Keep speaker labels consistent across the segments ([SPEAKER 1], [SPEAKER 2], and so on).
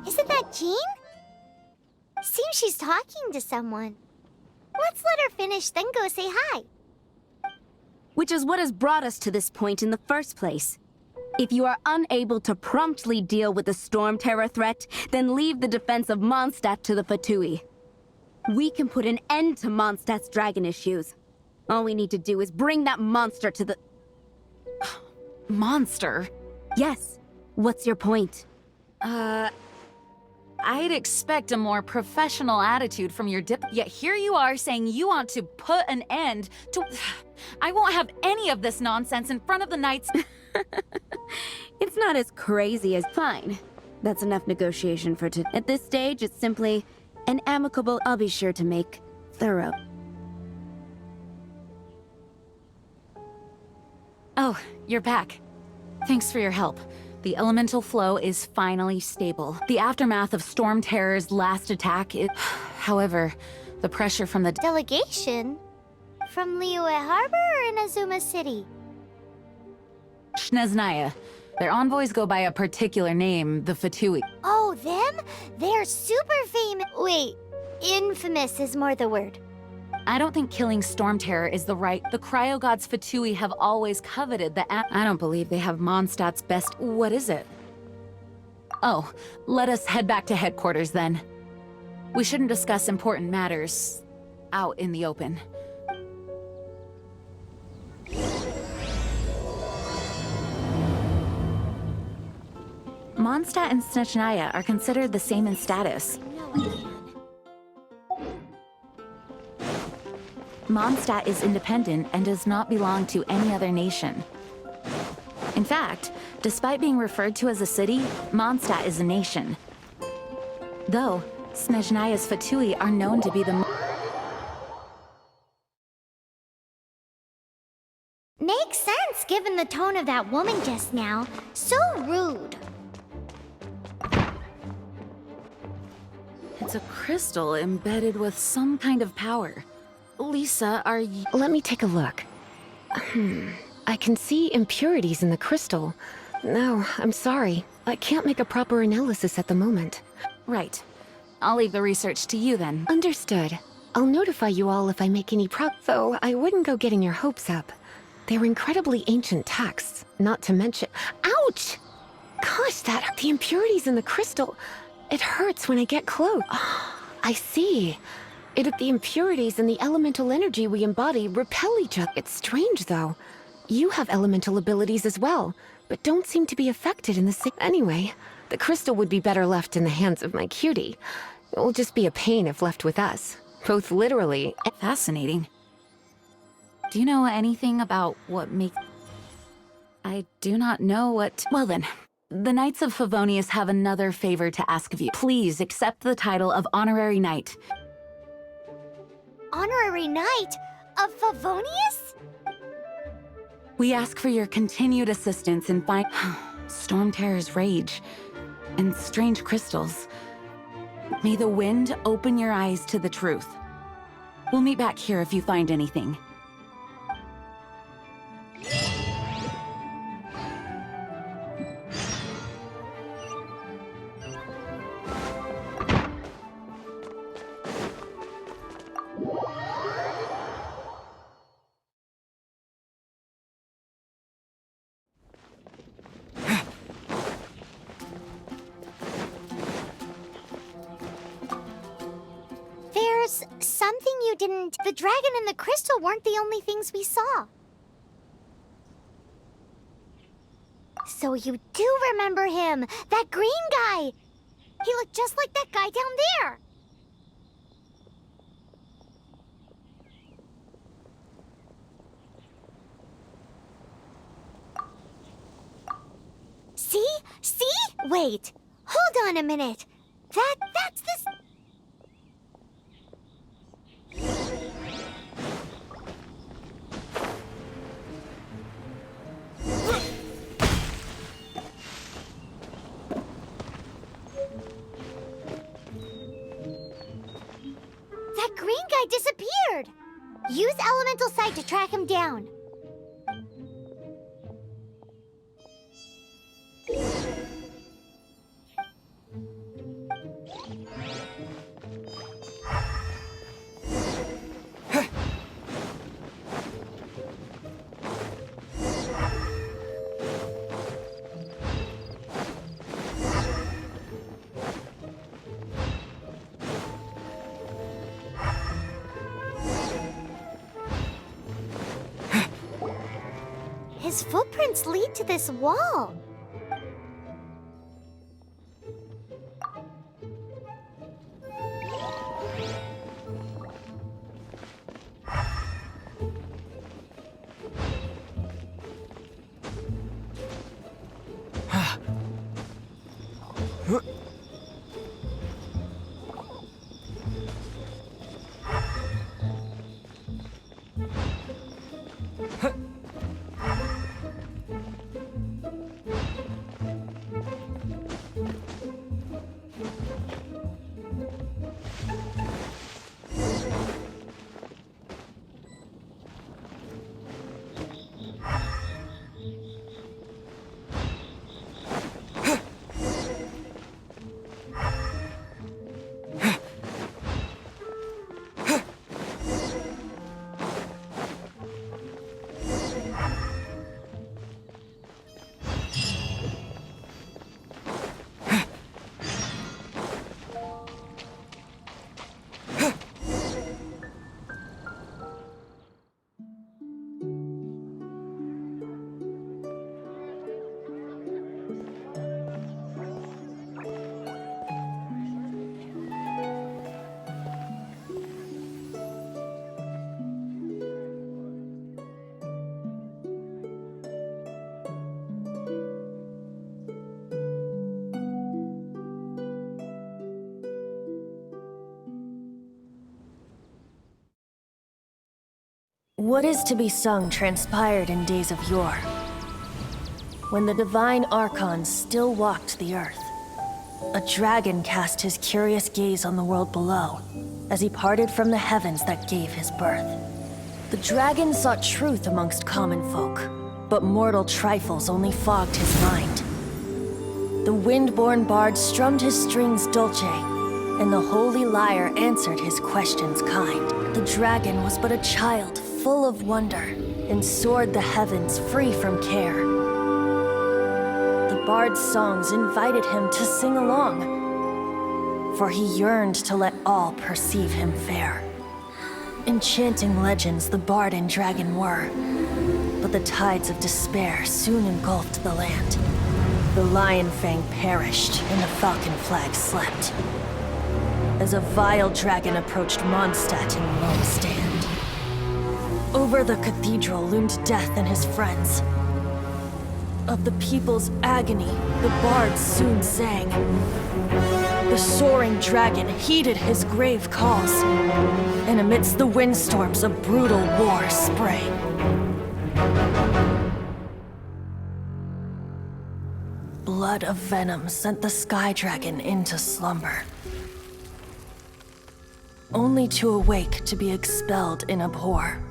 [SPEAKER 1] Isn't that Jean? Seems she's talking to someone. Let's let her finish, then go say hi.
[SPEAKER 2] Which is what has brought us to this point in the first place. If you are unable to promptly deal with the Storm Terror threat, then leave the defense of Mondstadt to the Fatui. We can put an end to Mondstadt's dragon issues. All we need to do is bring that monster to the...
[SPEAKER 3] Monster?
[SPEAKER 2] Yes. What's your point?
[SPEAKER 3] I'd expect a more professional attitude from your yet here you are saying you want to put an end to... I won't have any of this nonsense in front of the knights.
[SPEAKER 2] It's not as crazy as... Fine. That's enough negotiation for today. At this stage, it's simply an amicable... I'll be sure to make thorough.
[SPEAKER 3] Oh, you're back. Thanks for your help. The elemental flow is finally stable. The aftermath of Storm Terror's last attack is... However, the pressure from the...
[SPEAKER 1] Delegation? From Liyue Harbor or in Azuma City?
[SPEAKER 3] Snezhnaya. Their envoys go by a particular name, the Fatui.
[SPEAKER 1] Oh, them? They're super famous. Wait, infamous is more the word.
[SPEAKER 3] I don't think killing Storm Terror is the right... The Cryo Gods Fatui have always coveted the... I don't believe they have Mondstadt's best... What is it? Oh, let us head back to headquarters then. We shouldn't discuss important matters out in the open. Mondstadt and Snezhnaya are considered the same in status. Mondstadt is independent and does not belong to any other nation. In fact, despite being referred to as a city, Mondstadt is a nation. Though, Snezhnaya's Fatui are known to be the...
[SPEAKER 1] Makes sense given the tone of that woman just now. So rude.
[SPEAKER 3] It's a crystal embedded with some kind of power. Lisa, are you...
[SPEAKER 4] Let me take a look. I can see impurities in the crystal. No, I'm sorry. I can't make a proper analysis at the moment.
[SPEAKER 3] Right. I'll leave the research to you then.
[SPEAKER 4] Understood. I'll notify you all if I make any though I wouldn't go getting your hopes up. They're incredibly ancient texts, not to mention... Ouch! Gosh, the impurities in the crystal... It hurts when I get close. I see. The impurities and the elemental energy we embody repel each other. It's strange, though. You have elemental abilities as well, but don't seem to be affected in the same... Anyway, the crystal would be better left in the hands of my cutie. It will just be a pain if left with us, both literally and...
[SPEAKER 3] Fascinating. Do you know anything about what makes... I do not know what... Well then, the Knights of Favonius have another favor to ask of you. Please accept the title of Honorary Knight.
[SPEAKER 1] Honorary Knight of Favonius?
[SPEAKER 3] We ask for your continued assistance in Storm Terror's rage and strange crystals. May the wind open your eyes to the truth. We'll meet back here if you find anything.
[SPEAKER 1] There's something you didn't... The dragon and the crystal weren't the only things we saw. So you do remember him, that green guy. He looked just like that guy down there. See? See? Wait. Hold on a minute. That's this... Use Elemental Sight to track him down. His footprints lead to this wall.
[SPEAKER 5] What is to be sung transpired in days of yore, when the divine archons still walked the earth. A dragon cast his curious gaze on the world below, as he parted from the heavens that gave his birth. The dragon sought truth amongst common folk, but mortal trifles only fogged his mind. The wind-born bard strummed his strings dulce, and the holy lyre answered his questions kind. The dragon was but a child, full of wonder, and soared the heavens free from care. The bard's songs invited him to sing along, for he yearned to let all perceive him fair. Enchanting legends the bard and dragon were, but the tides of despair soon engulfed the land. The lion fang perished, and the falcon flag slept, as a vile dragon approached Mondstadt in lone stand. Over the cathedral loomed death and his friends. Of the people's agony, the bards soon sang. The soaring dragon heeded his grave calls, and amidst the windstorms a brutal war sprang. Blood of venom sent the sky dragon into slumber, only to awake to be expelled in abhor.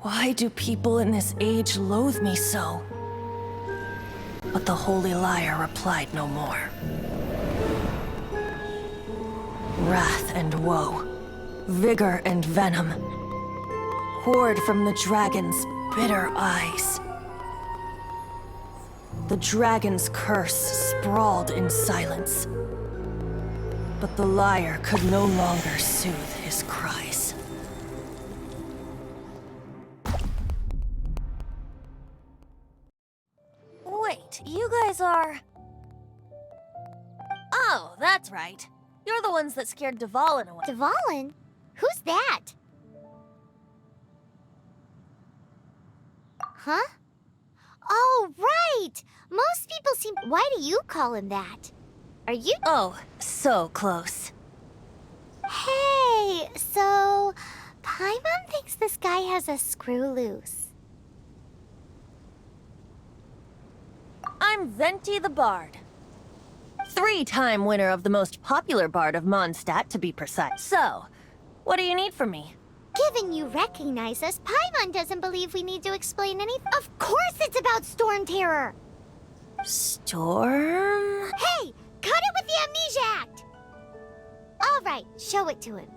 [SPEAKER 5] Why do people in this age loathe me so? But the holy lyre replied no more. Wrath and woe, vigor and venom, poured from the dragon's bitter eyes. The dragon's curse sprawled in silence, but the lyre could no longer soothe his cries.
[SPEAKER 6] Wait, you guys are... Oh, that's right. You're the ones that scared Dvalin away.
[SPEAKER 1] Dvalin? Who's that? Huh? Oh, right! Most people seem... Why do you call him that? Are you...
[SPEAKER 6] Oh, so close.
[SPEAKER 1] Hey, so... Paimon thinks this guy has a screw loose.
[SPEAKER 6] I'm Venti the Bard. 3-time winner of the most popular bard of Mondstadt, to be precise. So, What do you need from me?
[SPEAKER 1] Given you recognize us, Paimon doesn't believe we need to explain anything. Of course it's about Storm Terror!
[SPEAKER 6] Storm?
[SPEAKER 1] Hey! Cut it with the Amnesia Act! Alright, show it to him.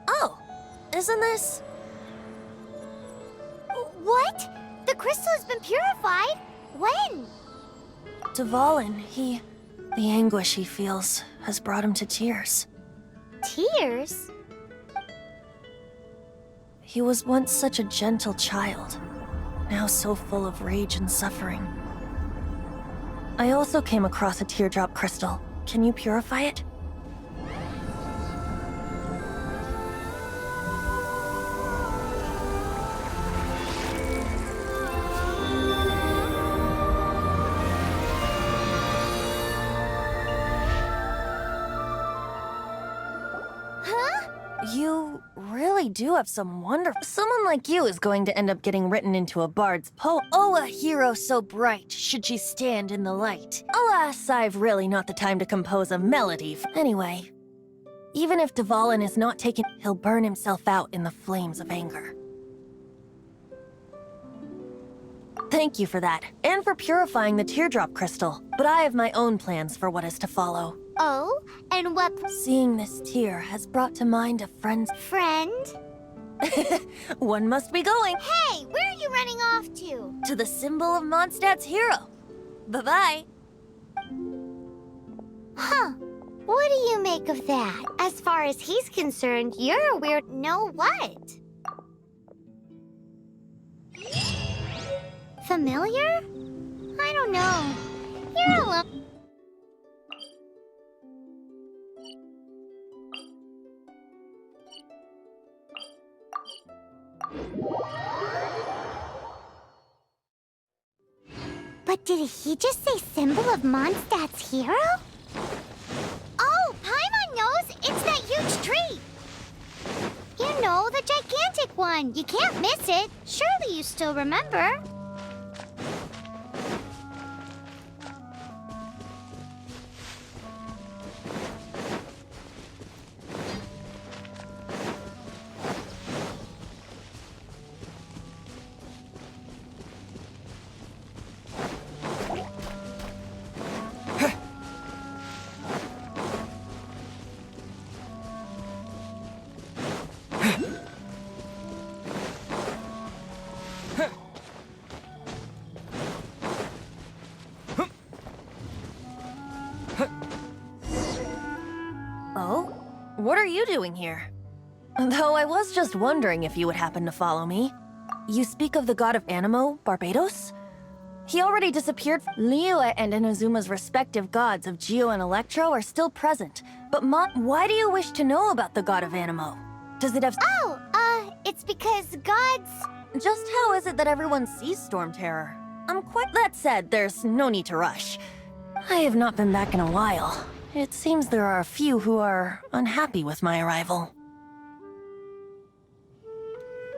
[SPEAKER 6] Oh, isn't this...
[SPEAKER 1] What? The crystal has been purified? When?
[SPEAKER 6] Dvalin, the anguish he feels has brought him to tears.
[SPEAKER 1] Tears?
[SPEAKER 6] He was once such a gentle child, now so full of rage and suffering. I also came across a teardrop crystal. Can you purify it? You really do have some wonderful... Someone like you is going to end up getting written into a bard's poem. Oh, a hero so bright, should she stand in the light. Alas, I've really not the time to compose a melody. Anyway, even if Dvalin is not taken, he'll burn himself out in the flames of anger. Thank you for that, and for purifying the teardrop crystal. But I have my own plans for what is to follow.
[SPEAKER 1] Oh? And what...
[SPEAKER 6] Seeing this tear has brought to mind a friend's...
[SPEAKER 1] friend?
[SPEAKER 6] One must be going.
[SPEAKER 1] Hey, where are you running off to?
[SPEAKER 6] To the symbol of Mondstadt's hero. Bye-bye.
[SPEAKER 1] Huh. What do you make of that? As far as he's concerned, you're a weird... No what? Familiar? I don't know. You're alone. But did he just say symbol of Mondstadt's hero? Oh, Paimon knows! It's that huge tree! You know, the gigantic one. You can't miss it. Surely you still remember.
[SPEAKER 6] Oh? What are you doing here? Though I was just wondering if you would happen to follow me. You speak of the god of Animo, Barbados? He already disappeared. Liyue and Inazuma's respective gods of Geo and Electro are still present. But why do you wish to know about the god of Animo? Does it have—
[SPEAKER 1] Oh, it's because gods...
[SPEAKER 6] Just how is it that everyone sees Storm Terror? That said, there's no need to rush. I have not been back in a while. It seems there are a few who are unhappy with my arrival.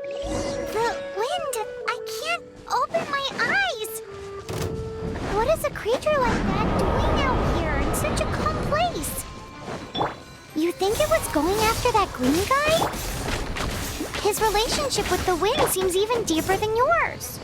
[SPEAKER 1] The wind! I can't open my eyes! What is a creature like that doing out here in such a calm place? You think it was going after that green guy? His relationship with the wind seems even deeper than yours.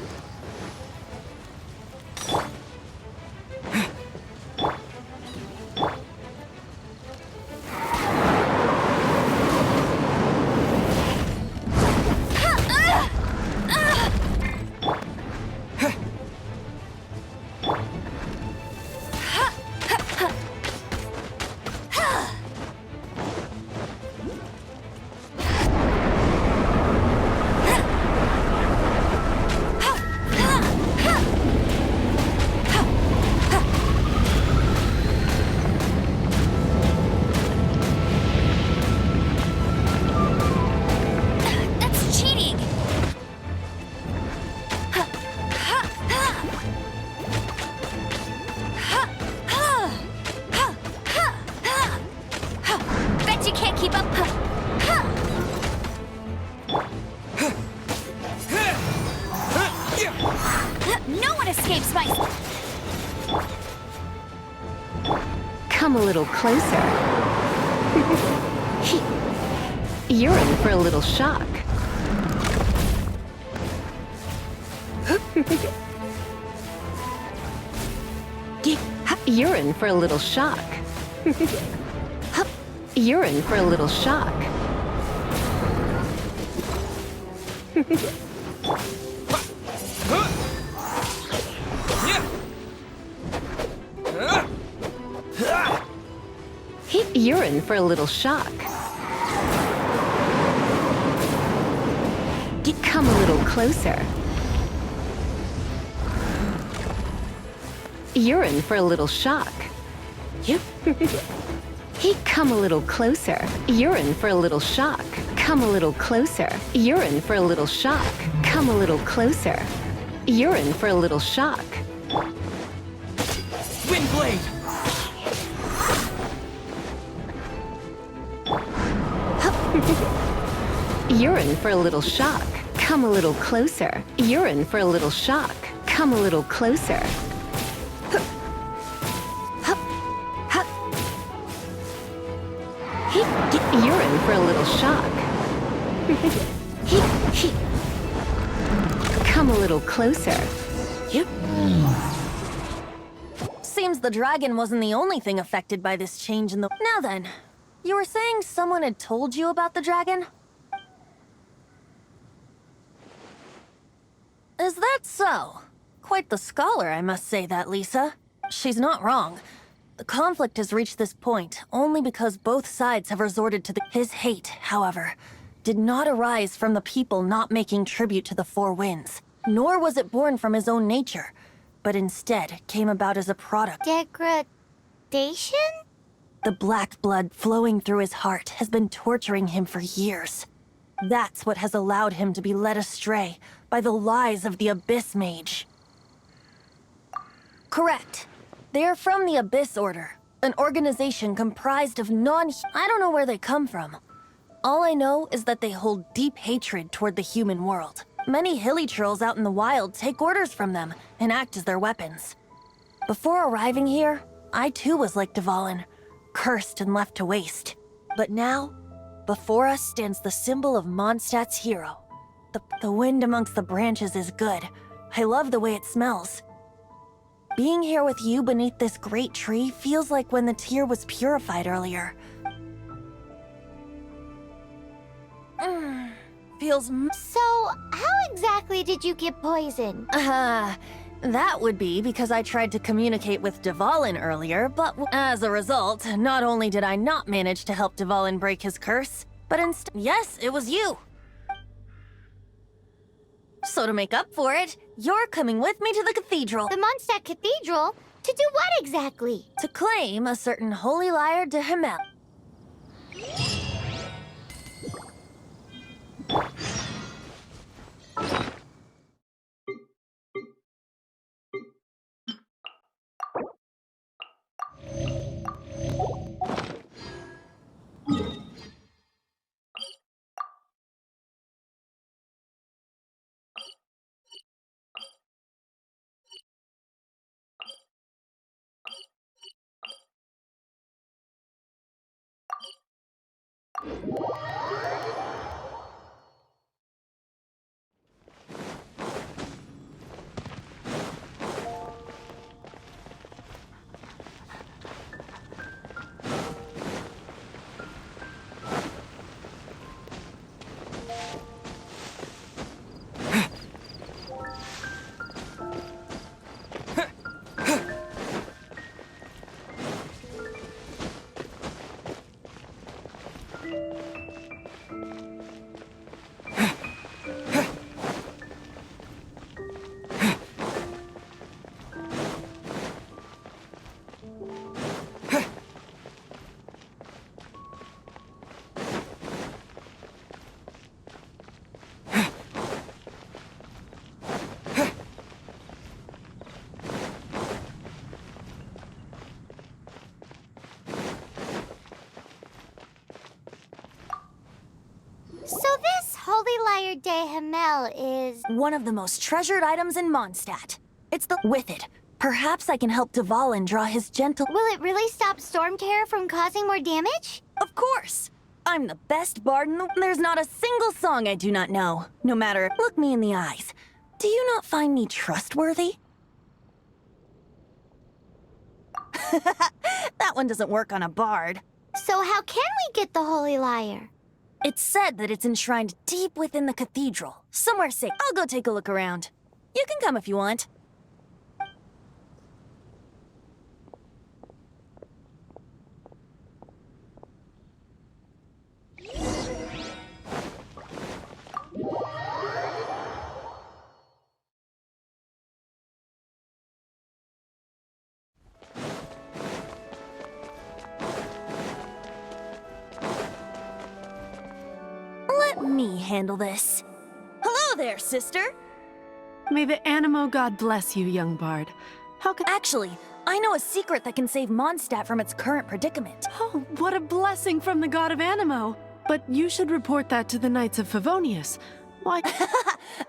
[SPEAKER 4] Come a little closer. You're in for a little shock. You're in for a little shock. You're in for a little shock. You're in for a little shock. Come a little closer. You're in for a little shock. Come a little closer. You're in for a little shock. Come a little closer. You're in for a little shock. Come a little closer. You're in for a little shock.
[SPEAKER 7] Windblade!
[SPEAKER 4] You're in for a little shock. Come a little closer. You're in for a little shock. Come a little closer. You're in for a little shock. Come a little closer.
[SPEAKER 6] Seems the dragon wasn't the only thing affected by this change in the... Now then, you were saying someone had told you about the dragon? Is that so? Quite the scholar, I must say that, Lisa. She's not wrong. The conflict has reached this point only because both sides have resorted to His hate, however, did not arise from the people not making tribute to the Four Winds, nor was it born from his own nature, but instead came about as a product.
[SPEAKER 1] Degradation?
[SPEAKER 6] The black blood flowing through his heart has been torturing him for years. That's what has allowed him to be led astray by the lies of the Abyss Mage. Correct. They are from the Abyss Order, an organization comprised of I don't know where they come from. All I know is that they hold deep hatred toward the human world. Many hilichurls out in the wild take orders from them and act as their weapons. Before arriving here, I too was like Dvalin, cursed and left to waste. But now, before us stands the symbol of Mondstadt's hero. The wind amongst the branches is good. I love the way it smells. Being here with you beneath this great tree feels like when the tear was purified earlier.
[SPEAKER 1] So, how exactly did you get poisoned?
[SPEAKER 6] That would be because I tried to communicate with Dvalin earlier, but as a result, not only did I not manage to help Dvalin break his curse, but instead, yes, it was you. So to make up for it, you're coming with me to the cathedral.
[SPEAKER 1] The Mondstadt Cathedral? To do what exactly?
[SPEAKER 6] To claim a certain holy lyre de Himmel.
[SPEAKER 1] So this holy lyre de Himmel is...
[SPEAKER 6] one of the most treasured items in Mondstadt. It's with it. Perhaps I can help Dvalin draw his gentle...
[SPEAKER 1] Will it really stop Storm Terror from causing more damage?
[SPEAKER 6] Of course! I'm the best bard in the... There's not a single song I do not know. No matter... Look me in the eyes. Do you not find me trustworthy? That one doesn't work on a bard.
[SPEAKER 1] So how can we get the Holy Lyre?
[SPEAKER 6] It's said that it's enshrined deep within the cathedral. Somewhere safe. I'll go take a look around. You can come if you want. Let me handle this. Hello there, sister!
[SPEAKER 7] May the Animo god bless you, young bard. How can—
[SPEAKER 6] Actually, I know a secret that can save Mondstadt from its current predicament.
[SPEAKER 7] Oh, what a blessing from the god of Animo! But you should report that to the Knights of Favonius. Why—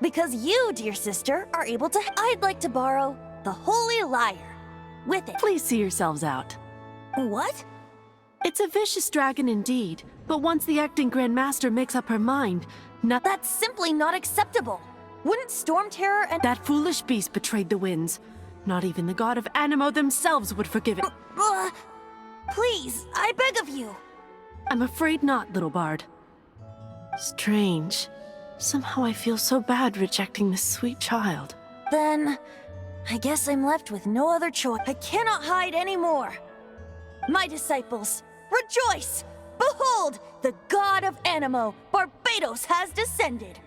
[SPEAKER 6] Because you, dear sister, are able to... I'd like to borrow the Holy Lyre. With it.
[SPEAKER 7] Please see yourselves out.
[SPEAKER 6] What?
[SPEAKER 7] It's a vicious dragon indeed, but once the acting Grand Master makes up her mind, nothing—
[SPEAKER 6] That's simply not acceptable. Wouldn't Storm Terror and...
[SPEAKER 7] That foolish beast betrayed the winds. Not even the god of Animo themselves would forgive it.
[SPEAKER 6] Please, I beg of you.
[SPEAKER 7] I'm afraid not, little bard. Strange. Somehow I feel so bad rejecting this sweet child.
[SPEAKER 6] Then, I guess I'm left with no other choice. I cannot hide anymore. My disciples, rejoice! Behold, the god of Animo, Barbados, has descended.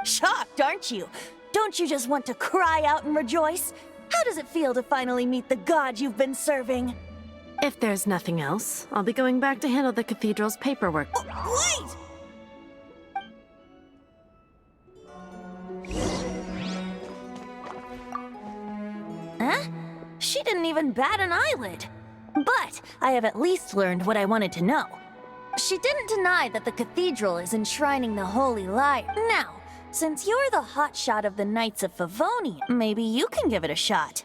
[SPEAKER 6] Shocked, aren't you? Don't you just want to cry out and rejoice? How does it feel to finally meet the god you've been serving?
[SPEAKER 7] If there's nothing else, I'll be going back to handle the cathedral's paperwork.
[SPEAKER 6] Wait! Huh? She didn't even bat an eyelid. But I have at least learned what I wanted to know. She didn't deny that the cathedral is enshrining the Holy Lyre. Now, since you're the hotshot of the Knights of Favonius, maybe you can give it a shot.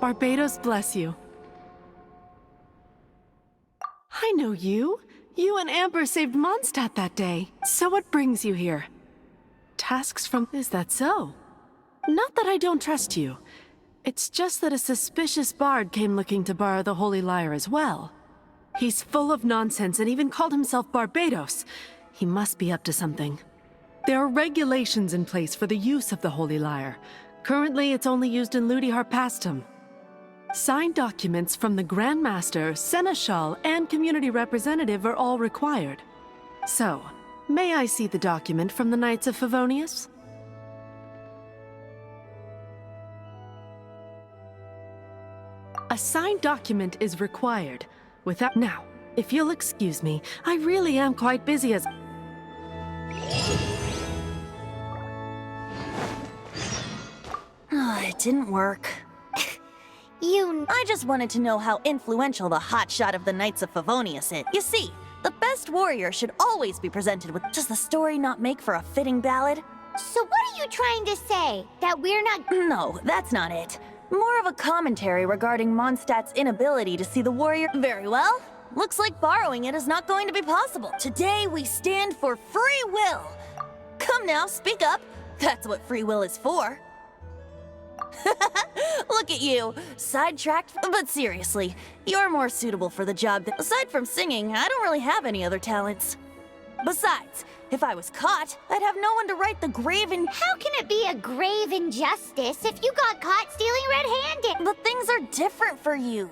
[SPEAKER 7] Barbados bless you. I know you. You and Amber saved Mondstadt that day. So what brings you here? Tasks from— Is that so? Not that I don't trust you. It's just that a suspicious bard came looking to borrow the Holy Lyre as well. He's full of nonsense and even called himself Barbados. He must be up to something. There are regulations in place for the use of the Holy Lyre. Currently, it's only used in Ludi Harpastum. Signed documents from the Grand Master, Seneschal, and Community Representative are all required. So, may I see the document from the Knights of Favonius? A signed document is required. Without— Now, if you'll excuse me, I really am quite busy as—
[SPEAKER 6] It didn't work. I just wanted to know how influential the hotshot of the Knights of Favonius is. You see, the best warrior should always be presented with— Does the story not make for a fitting ballad?
[SPEAKER 1] So what are you trying to say? That we're not—
[SPEAKER 6] No, that's not it. More of a commentary regarding Mondstadt's inability to see the warrior— Very well. Looks like borrowing it is not going to be possible. Today we stand for free will. Come now, speak up. That's what free will is for. Look at you, sidetracked, but seriously, you're more suitable for the job than— Aside from singing, I don't really have any other talents. Besides, if I was caught, I'd have no one to right the grave in—
[SPEAKER 1] How can it be a grave injustice if you got caught stealing red-handed?
[SPEAKER 6] But things are different for you.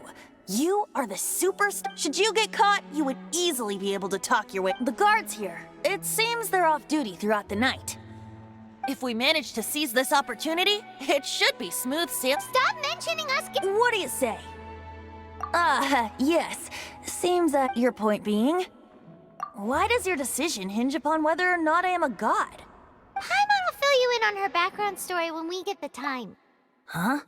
[SPEAKER 6] You are the superstar. Should you get caught, you would easily be able to talk your way— The guards here, it seems they're off duty throughout the night. If we manage to seize this opportunity, it should be smooth sail—
[SPEAKER 1] Stop mentioning us.
[SPEAKER 6] What do you say? Yes. Seems your point being, why does your decision hinge upon whether or not I am a god?
[SPEAKER 1] Paimon will fill you in on her background story when we get the time.
[SPEAKER 6] Huh?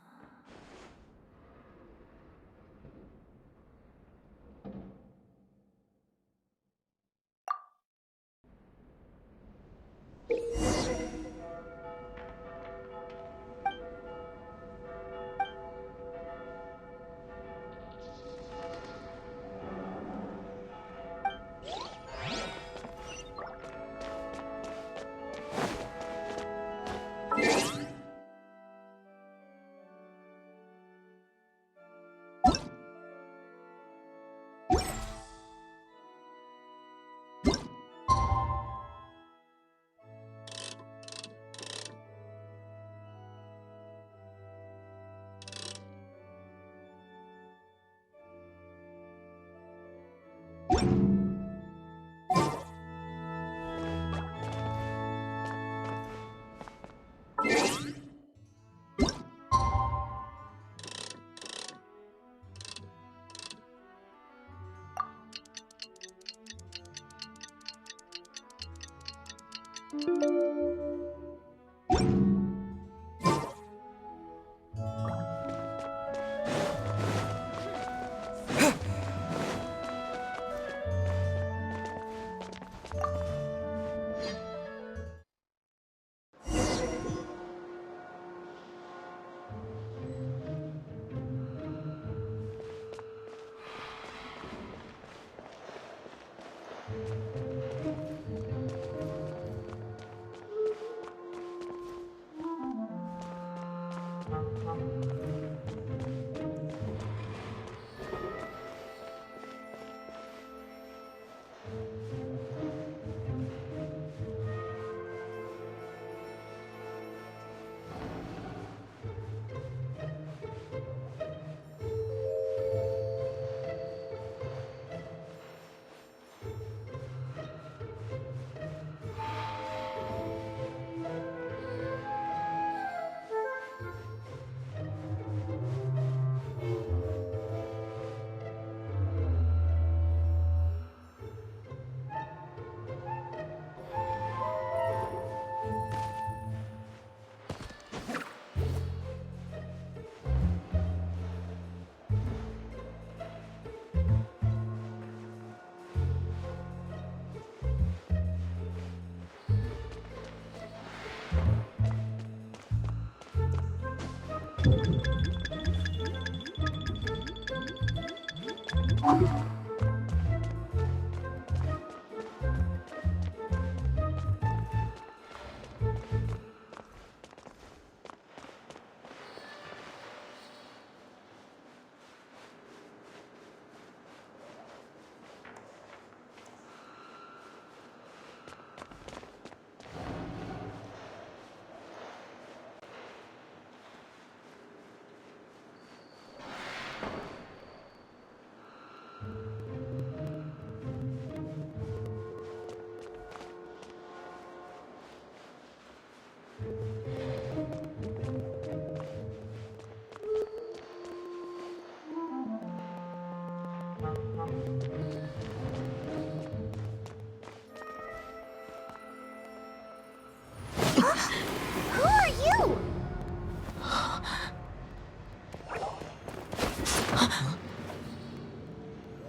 [SPEAKER 1] Who are you?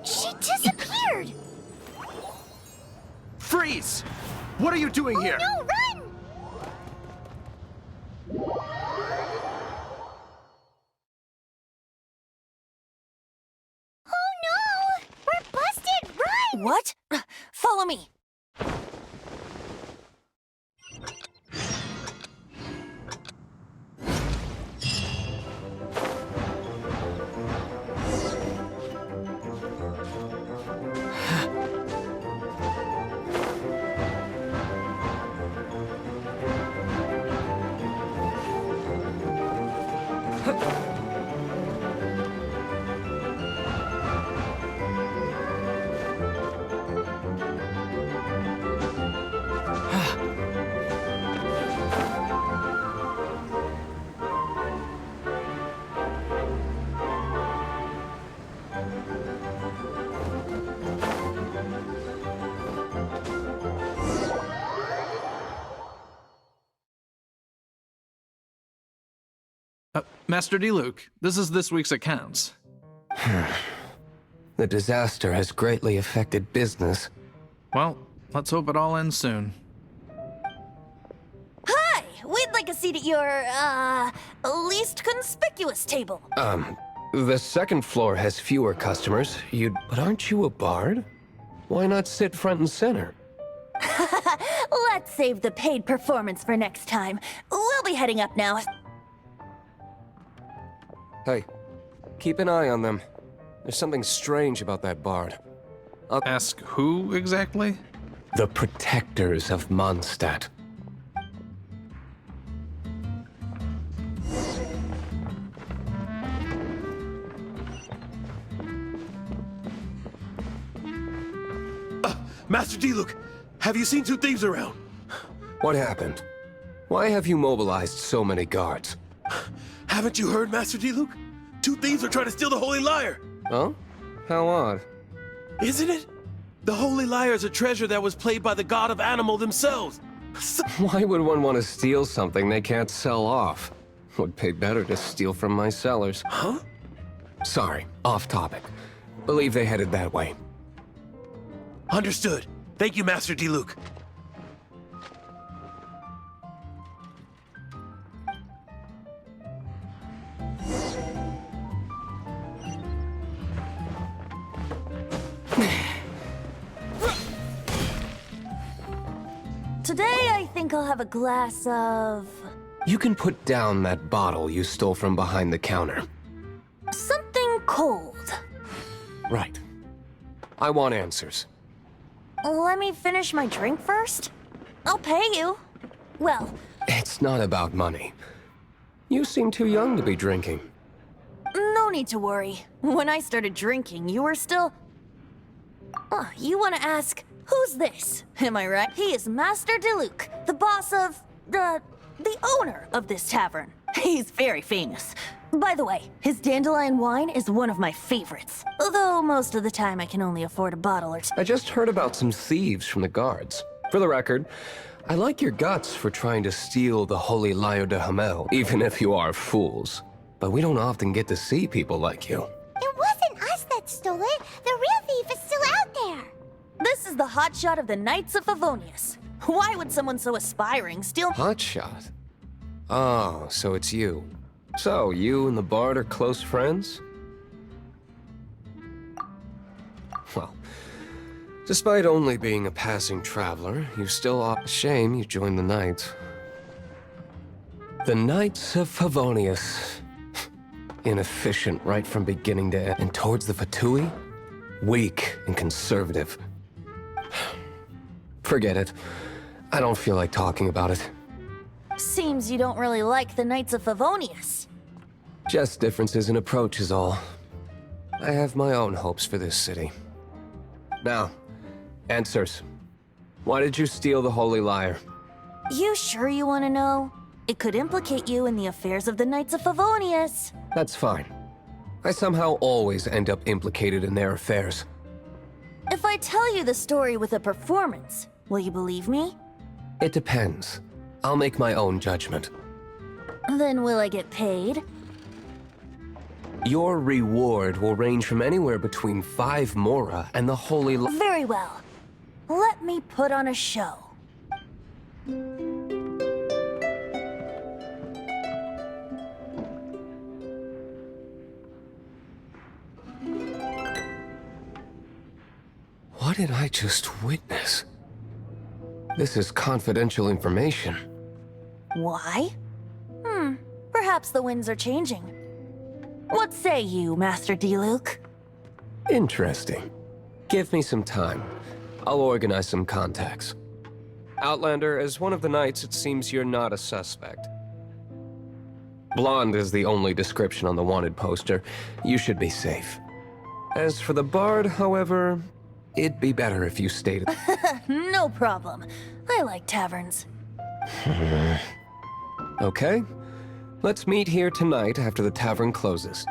[SPEAKER 1] She disappeared!
[SPEAKER 8] Freeze! What are you doing here?
[SPEAKER 1] No, run! Oh no! We're busted! Run!
[SPEAKER 6] What? Follow me.
[SPEAKER 8] Master Diluc, this is this week's accounts.
[SPEAKER 9] The disaster has greatly affected business.
[SPEAKER 8] Well, let's hope it all ends soon.
[SPEAKER 6] Hi! We'd like a seat at your, least conspicuous table.
[SPEAKER 9] The second floor has fewer customers. But aren't you a bard? Why not sit front and center?
[SPEAKER 6] Let's save the paid performance for next time. We'll be heading up now.
[SPEAKER 9] Hey, keep an eye on them. There's something strange about that bard.
[SPEAKER 8] Ask who exactly?
[SPEAKER 9] The protectors of Mondstadt.
[SPEAKER 10] Master Diluc, have you seen two thieves around?
[SPEAKER 9] What happened? Why have you mobilized so many guards?
[SPEAKER 10] Haven't you heard, Master Diluc? Two thieves are trying to steal the Holy Lyre!
[SPEAKER 9] Oh? How odd.
[SPEAKER 10] Isn't it? The Holy Lyre is a treasure that was played by the god of animal themselves.
[SPEAKER 9] Why would one want to steal something they can't sell off? Would pay better to steal from my sellers.
[SPEAKER 10] Huh?
[SPEAKER 9] Sorry, off topic. Believe they headed that way.
[SPEAKER 10] Understood. Thank you, Master Diluc.
[SPEAKER 6] Today, I think I'll have a glass of...
[SPEAKER 9] You can put down that bottle you stole from behind the counter.
[SPEAKER 6] something cold.
[SPEAKER 9] Right. I want answers.
[SPEAKER 6] Let me finish my drink first. I'll pay you. Well,
[SPEAKER 9] It's not about money. You seem too young to be drinking.
[SPEAKER 6] no need to worry. When I started drinking, you were still... you want to ask, who's this? Am I right? He is Master Diluc, the boss of... the owner of this tavern. He's very famous. By the way, his dandelion wine is one of my favorites. Although most of the time I can only afford a bottle or two.
[SPEAKER 9] I just heard about some thieves from the guards. For the record, I like your guts for trying to steal the holy Lyre de Hamel, even if you are fools. But we don't often get to see people like you.
[SPEAKER 1] It wasn't us that stole it. The real thief is still out there.
[SPEAKER 6] This is the hotshot of the Knights of Favonius. Why would someone so aspiring steal...
[SPEAKER 9] Hotshot? Oh, so it's you. So, you and the Bard are close friends? Well, despite only being a passing traveler, you still are a shame you joined the Knights. The Knights of Favonius. Inefficient right from beginning to end. And towards the Fatui? Weak and conservative. Forget it. I don't feel like talking about it.
[SPEAKER 6] Seems you don't really like the Knights of Favonius.
[SPEAKER 9] Just differences in approach is all. I have my own hopes for this city. Now, answers. Why did you steal the Holy Lyre?
[SPEAKER 6] You sure you want to know? It could implicate you in the affairs of the Knights of Favonius.
[SPEAKER 9] That's fine. I somehow always end up implicated in their affairs.
[SPEAKER 6] If I tell you the story with a performance, will you believe me?
[SPEAKER 9] It depends. I'll make my own judgment.
[SPEAKER 6] Then will I get paid?
[SPEAKER 9] Your reward will range from anywhere between 5 Mora and the Holy Lyre.
[SPEAKER 6] Very well. Let me put on a show.
[SPEAKER 9] What did I just witness? This is confidential information.
[SPEAKER 6] Why? Perhaps the winds are changing. What say you, Master Diluc?
[SPEAKER 9] Interesting. Give me some time. I'll organize some contacts. Outlander, as one of the knights, it seems you're not a suspect. Blonde is the only description on the wanted poster. You should be safe. As for the Bard, however, it'd be better if you stayed.
[SPEAKER 6] No problem. I like taverns.
[SPEAKER 9] Okay. Let's meet here tonight after the tavern closes.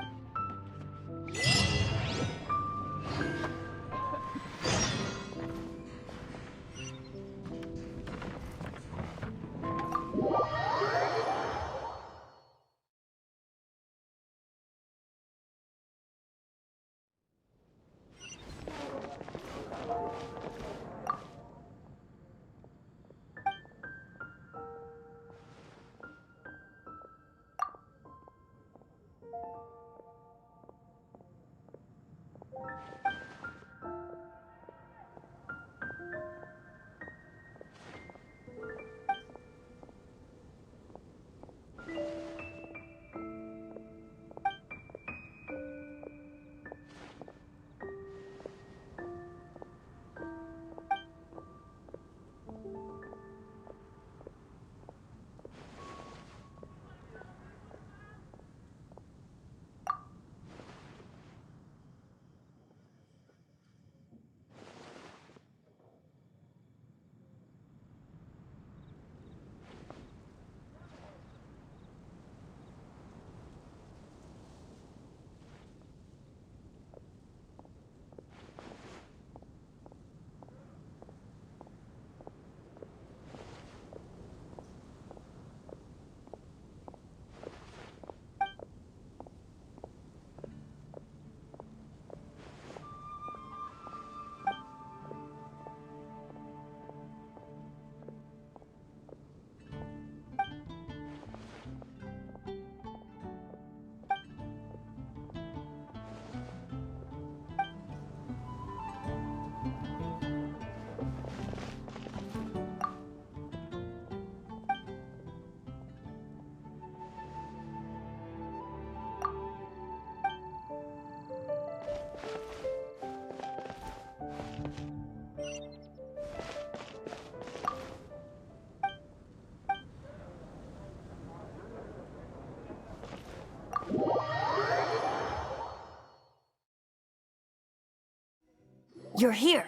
[SPEAKER 6] You're here.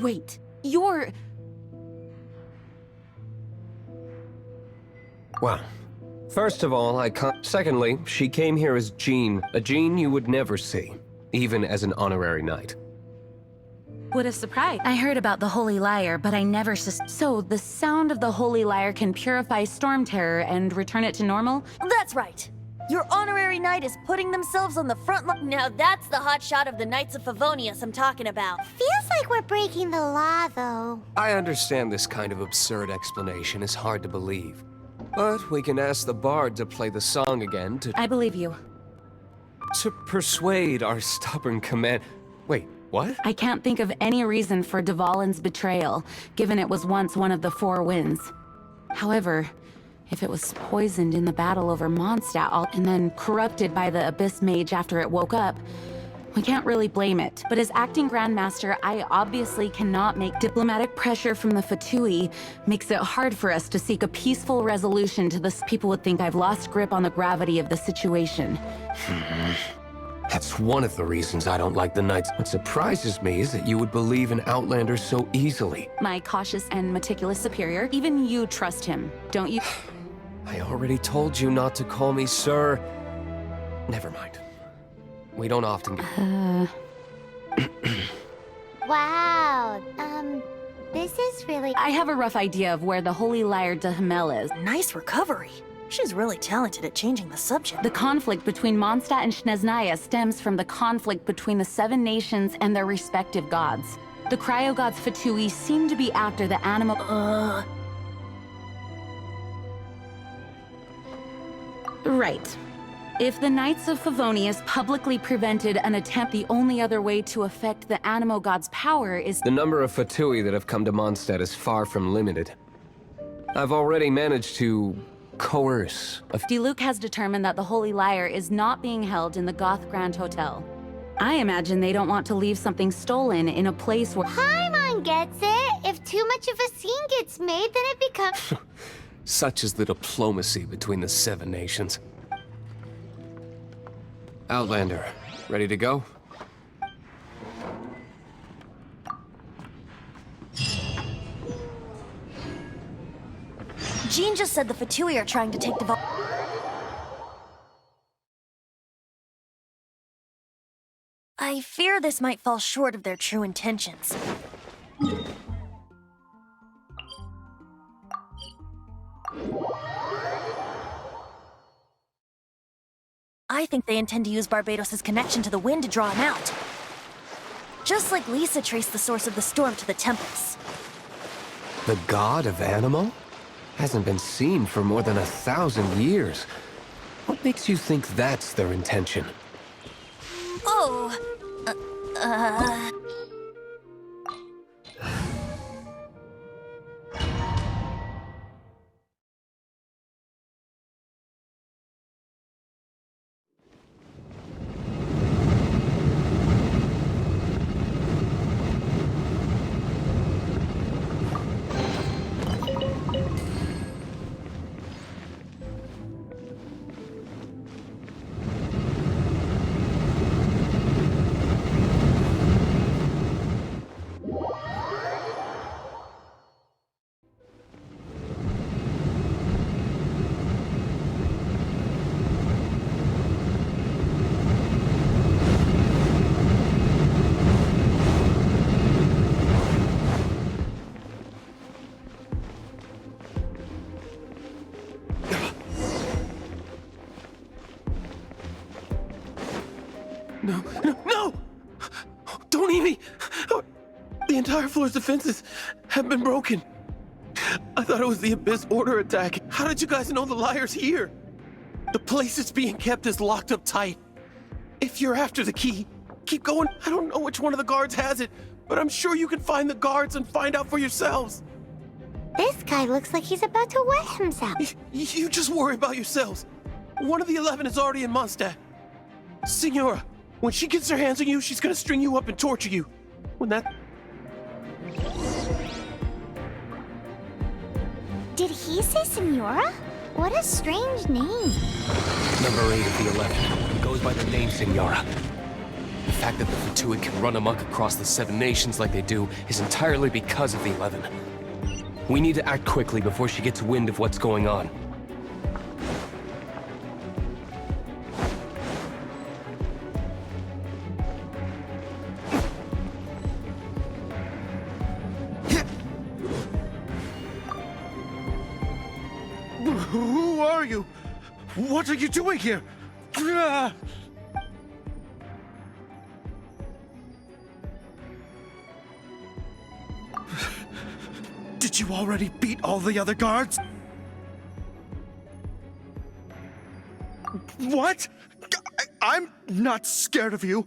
[SPEAKER 3] Wait, you're...
[SPEAKER 9] Well, first of all, I can't... Secondly, she came here as Jean, a Jean you would never see, even as an honorary knight.
[SPEAKER 3] What a surprise. I heard about the Holy Lyre, but I never So, the sound of the Holy Lyre can purify Storm Terror and return it to normal?
[SPEAKER 6] That's right. Your honorary knight is putting themselves on the front line. Now that's the hot shot of the Knights of Favonius I'm talking about.
[SPEAKER 1] Feels like we're breaking the law, though.
[SPEAKER 9] I understand this kind of absurd explanation is hard to believe. But we can ask the bard to play the song again to...
[SPEAKER 3] I believe you.
[SPEAKER 9] to persuade our stubborn command... Wait, what?
[SPEAKER 3] I can't think of any reason for Dvalin's betrayal, given it was once one of the Four Winds. However, if it was poisoned in the battle over Mondstadt and then corrupted by the Abyss Mage after it woke up, we can't really blame it. But as acting Grandmaster, I obviously cannot make diplomatic pressure from the Fatui. Makes it hard for us to seek a peaceful resolution to this. People would think I've lost grip on the gravity of the situation.
[SPEAKER 9] That's one of the reasons I don't like the Knights. What surprises me is that you would believe in Outlanders so easily.
[SPEAKER 3] My cautious and meticulous superior, even you trust him, don't you?
[SPEAKER 9] I already told you not to call me sir. Never mind. We don't often get...
[SPEAKER 1] Wow, this is really...
[SPEAKER 3] I have a rough idea of where the Holy Lyre de Hamel is.
[SPEAKER 6] Nice recovery. She's really talented at changing the subject.
[SPEAKER 3] The conflict between Mondstadt and Snezhnaya stems from the conflict between the Seven Nations and their respective gods. The cryo-gods Fatui seem to be after the animal... Right. If the Knights of Favonius publicly prevented an attempt, the only other way to affect the Animo God's power is...
[SPEAKER 9] The number of Fatui that have come to Mondstadt is far from limited. I've already managed to coerce a...
[SPEAKER 3] Diluc has determined that the Holy Lyre is not being held in the Goth Grand Hotel. I imagine they don't want to leave something stolen in a place where...
[SPEAKER 1] Paimon gets it. If too much of a scene gets made, then it becomes...
[SPEAKER 9] Such is the diplomacy between the Seven Nations. Outlander, ready to go?
[SPEAKER 6] Jean just said the Fatui are trying to take Dvalin. I fear this might fall short of their true intentions. I think they intend to use Barbados' connection to the wind to draw him out. Just like Lisa traced the source of the storm to the temples.
[SPEAKER 9] The god of Animo? Hasn't been seen for more than 1,000 years. What makes you think that's their intention?
[SPEAKER 6] Oh,
[SPEAKER 10] No! Don't eat me! The entire floor's defenses have been broken. I thought it was the Abyss Order attack. How did you guys know the Lyre's here? The place it's being kept is locked up tight. If you're after the key, keep going. I don't know which one of the guards has it, but I'm sure you can find the guards and find out for yourselves.
[SPEAKER 1] This guy looks like he's about to wet himself.
[SPEAKER 10] You just worry about yourselves. One of the 11 is already in Mondstadt. Signora, when she gets her hands on you, she's gonna string you up and torture you. When that...
[SPEAKER 1] Did he say Senora? What a strange name.
[SPEAKER 9] Number 8 of the 11. Goes by the name Signora. The fact that the Fatui can run amok across the 7 nations like they do is entirely because of the 11. We need to act quickly before she gets wind of what's going on.
[SPEAKER 10] Who are you? What are you doing here? Did you already beat all the other guards? What? I'm not scared of you.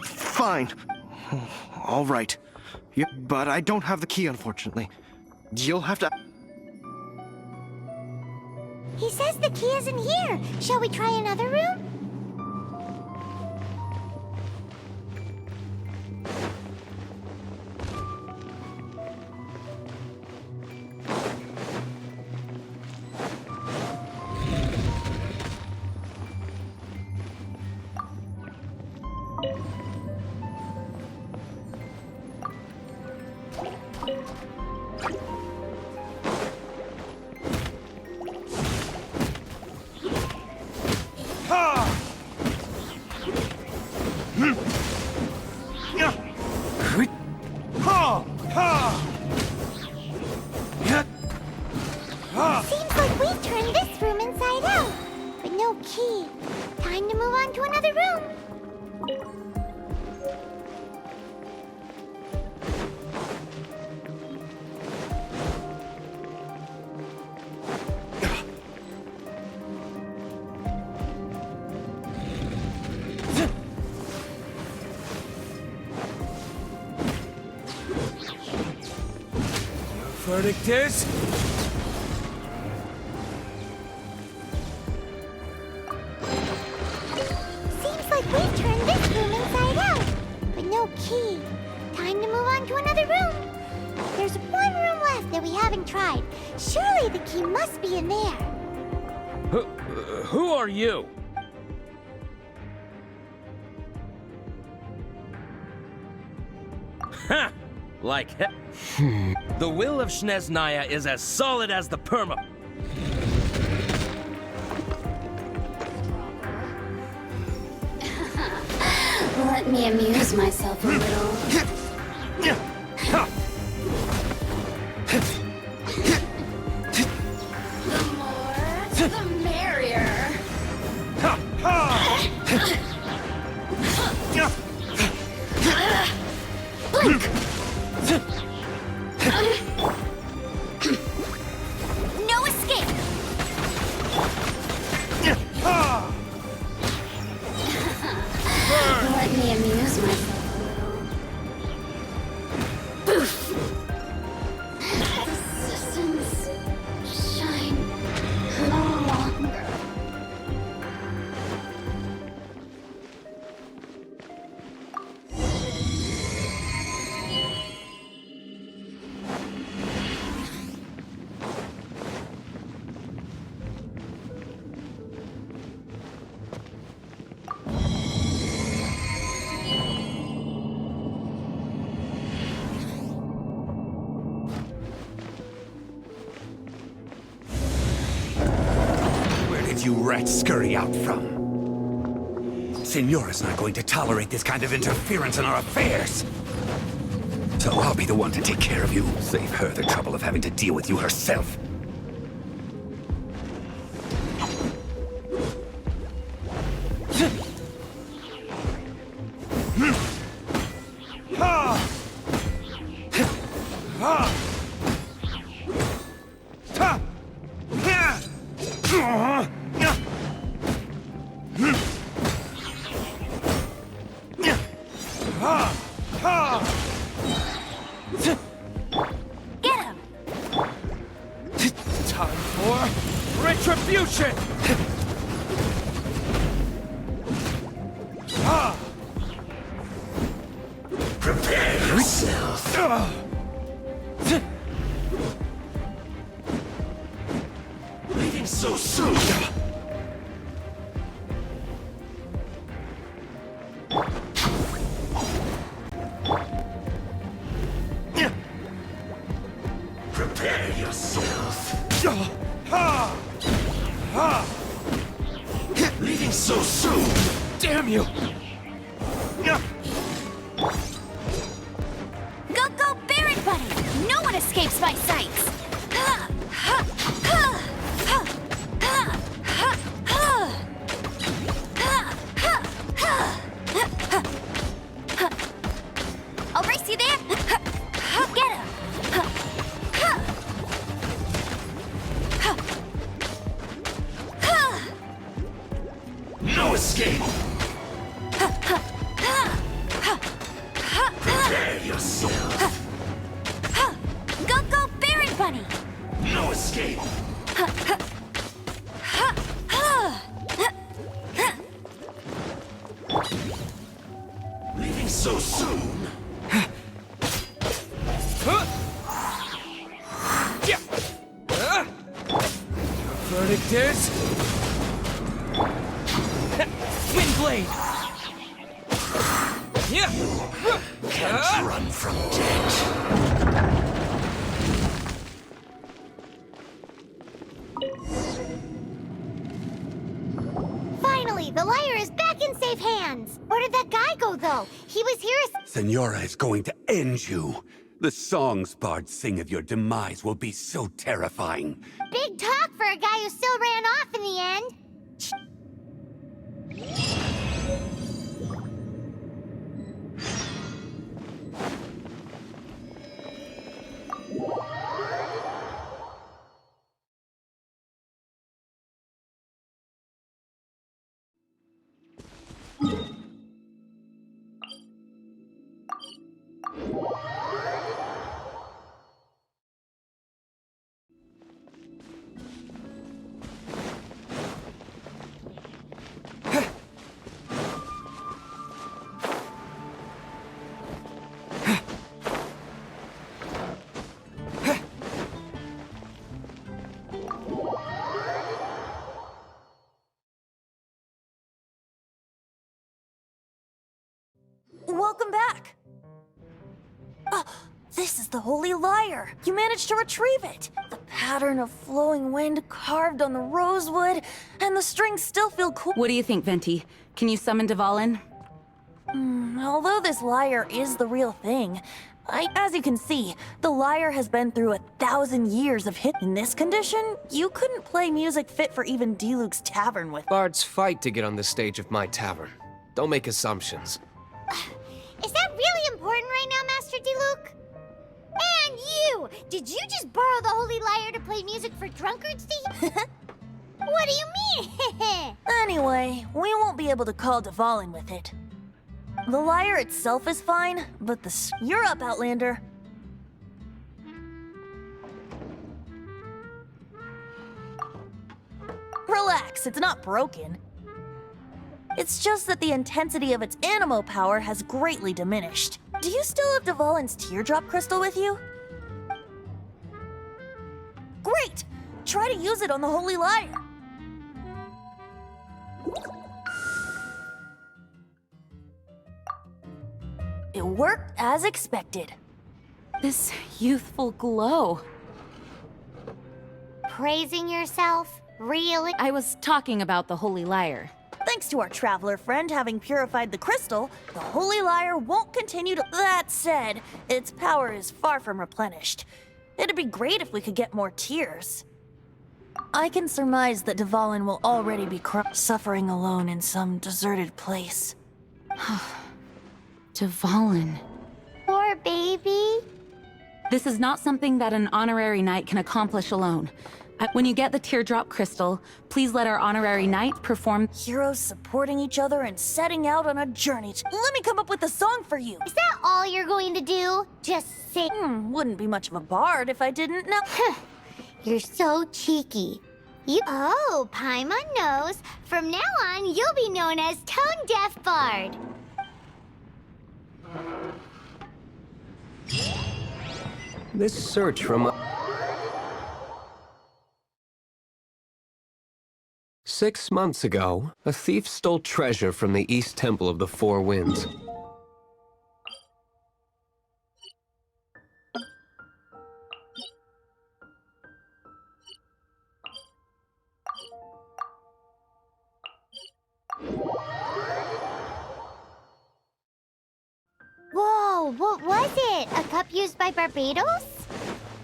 [SPEAKER 10] Fine. All right. But I don't have the key, unfortunately. You'll have to...
[SPEAKER 1] He says the key isn't here. Shall we try another room? Seems like we've turned this room inside out, but no key. Time to move on to another room.
[SPEAKER 9] Verdict is...
[SPEAKER 1] Seems like we've turned this room inside out, but no key. Time to move on to another room. There's one room left that we haven't tried. Surely the key must be in there.
[SPEAKER 9] Who are you?
[SPEAKER 11] Ha! Like he- The will of Shneznaya is as solid as the perma.
[SPEAKER 2] Let me amuse myself a little. The more, the merrier. Blink! No escape! Let me amuse myself a little. Boof! The systems shine no longer.
[SPEAKER 12] Where did you rats scurry out from? Signora's not going to tolerate this kind of interference in our affairs. So I'll be the one to take care of you. Save her the trouble of having to deal with you herself.
[SPEAKER 1] Get him!
[SPEAKER 12] yourself. Leaving so soon. Prepare yourself. Leaving so soon. Damn you.
[SPEAKER 1] Go, go, Barret Buddy! No one escapes my sights! I'll race you there! Get him!
[SPEAKER 12] No escape. Prepare yourself.
[SPEAKER 1] Go, go, Barret Buddy!
[SPEAKER 12] No escape. Leaving so soon.
[SPEAKER 11] Verdict is... Windblade!
[SPEAKER 12] Can't run from death.
[SPEAKER 1] Finally, the lyre is back in safe hands! Where did that guy go, though? He was here
[SPEAKER 12] Senora is going to end you. The songs bards sing of your demise will be so terrifying.
[SPEAKER 1] Big talk for a guy who still ran off in the end.
[SPEAKER 6] Welcome back! This is the Holy Lyre! You managed to retrieve it! The pattern of flowing wind carved on the rosewood, and the strings still feel cool.
[SPEAKER 3] What do you think, Venti? Can you summon Dvalin?
[SPEAKER 6] Although this lyre is the real thing, as you can see, the lyre has been through 1,000 years of hit. In this condition, you couldn't play music fit for even Diluc's tavern with.
[SPEAKER 9] Bards fight to get on the stage of my tavern. Don't make assumptions.
[SPEAKER 1] Is that really important right now, Master Diluc? And you! Did you just borrow the Holy Lyre to play music for drunkards? What do you mean?
[SPEAKER 6] Anyway, we won't be able to call Dvalin with it. The lyre itself is fine, but You're up, Outlander. Relax, it's not broken. It's just that the intensity of its animo power has greatly diminished. Do you still have Dvalin's teardrop crystal with you? Great! Try to use it on the Holy Lyre. It worked as expected.
[SPEAKER 3] This youthful glow.
[SPEAKER 1] Praising yourself? Really?
[SPEAKER 3] I was talking about the Holy Lyre.
[SPEAKER 6] Thanks to our traveler friend having purified the crystal, the Holy Lyre won't continue to... That said, its power is far from replenished. It'd be great if we could get more tears. I can surmise that Dvalin will already be suffering alone in some deserted place.
[SPEAKER 3] Dvalin.
[SPEAKER 1] Poor baby.
[SPEAKER 3] This is not something that an honorary knight can accomplish alone. When you get the teardrop crystal, please let our honorary knight perform.
[SPEAKER 6] Heroes supporting each other and setting out on a journey. Let me come up with a song for you.
[SPEAKER 1] Is that all you're going to do? Just sing?
[SPEAKER 6] Wouldn't be much of a bard if I didn't know.
[SPEAKER 1] You're so cheeky. Oh, Paimon knows. From now on, you'll be known as Tone Deaf Bard.
[SPEAKER 9] This search from... 6 months ago, a thief stole treasure from the East Temple of the Four Winds.
[SPEAKER 1] Whoa, what was it? A cup used by Barbados?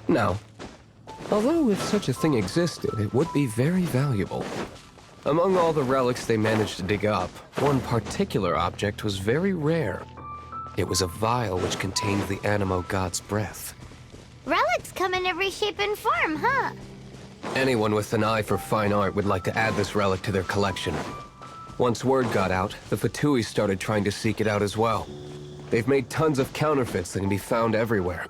[SPEAKER 9] No. Although if such a thing existed, it would be very valuable. Among all the relics they managed to dig up, one particular object was very rare. It was a vial which contained the Animo god's breath.
[SPEAKER 1] Relics come in every shape and form, huh?
[SPEAKER 9] Anyone with an eye for fine art would like to add this relic to their collection. Once word got out, the Fatui started trying to seek it out as well. They've made tons of counterfeits that can be found everywhere.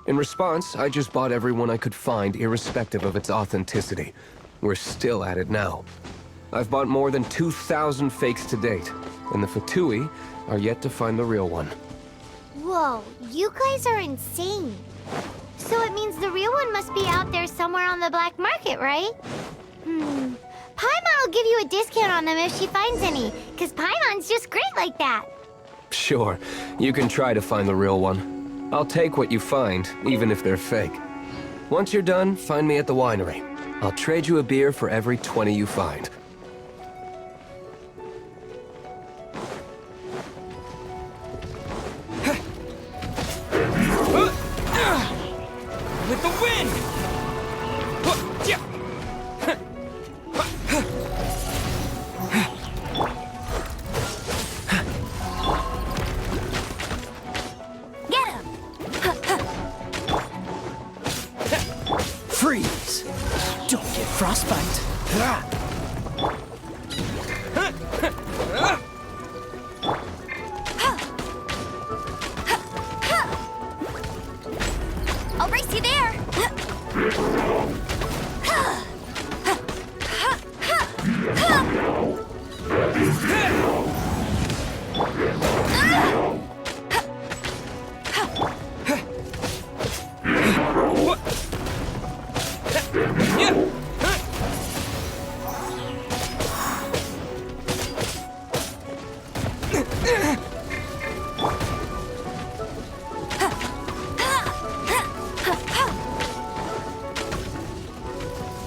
[SPEAKER 9] In response, I just bought everyone I could find, irrespective of its authenticity. We're still at it now. I've bought more than 2,000 fakes to date, and the Fatui are yet to find the real one.
[SPEAKER 1] Whoa, you guys are insane. So it means the real one must be out there somewhere on the black market, right? Paimon will give you a discount on them if she finds any, because Paimon's just great like that.
[SPEAKER 9] Sure, you can try to find the real one. I'll take what you find, even if they're fake. Once you're done, find me at the winery. I'll trade you a beer for every 20 you find.
[SPEAKER 11] With the wind!
[SPEAKER 1] Get him!
[SPEAKER 10] Freeze! Don't get frostbite.
[SPEAKER 1] I'll race you there!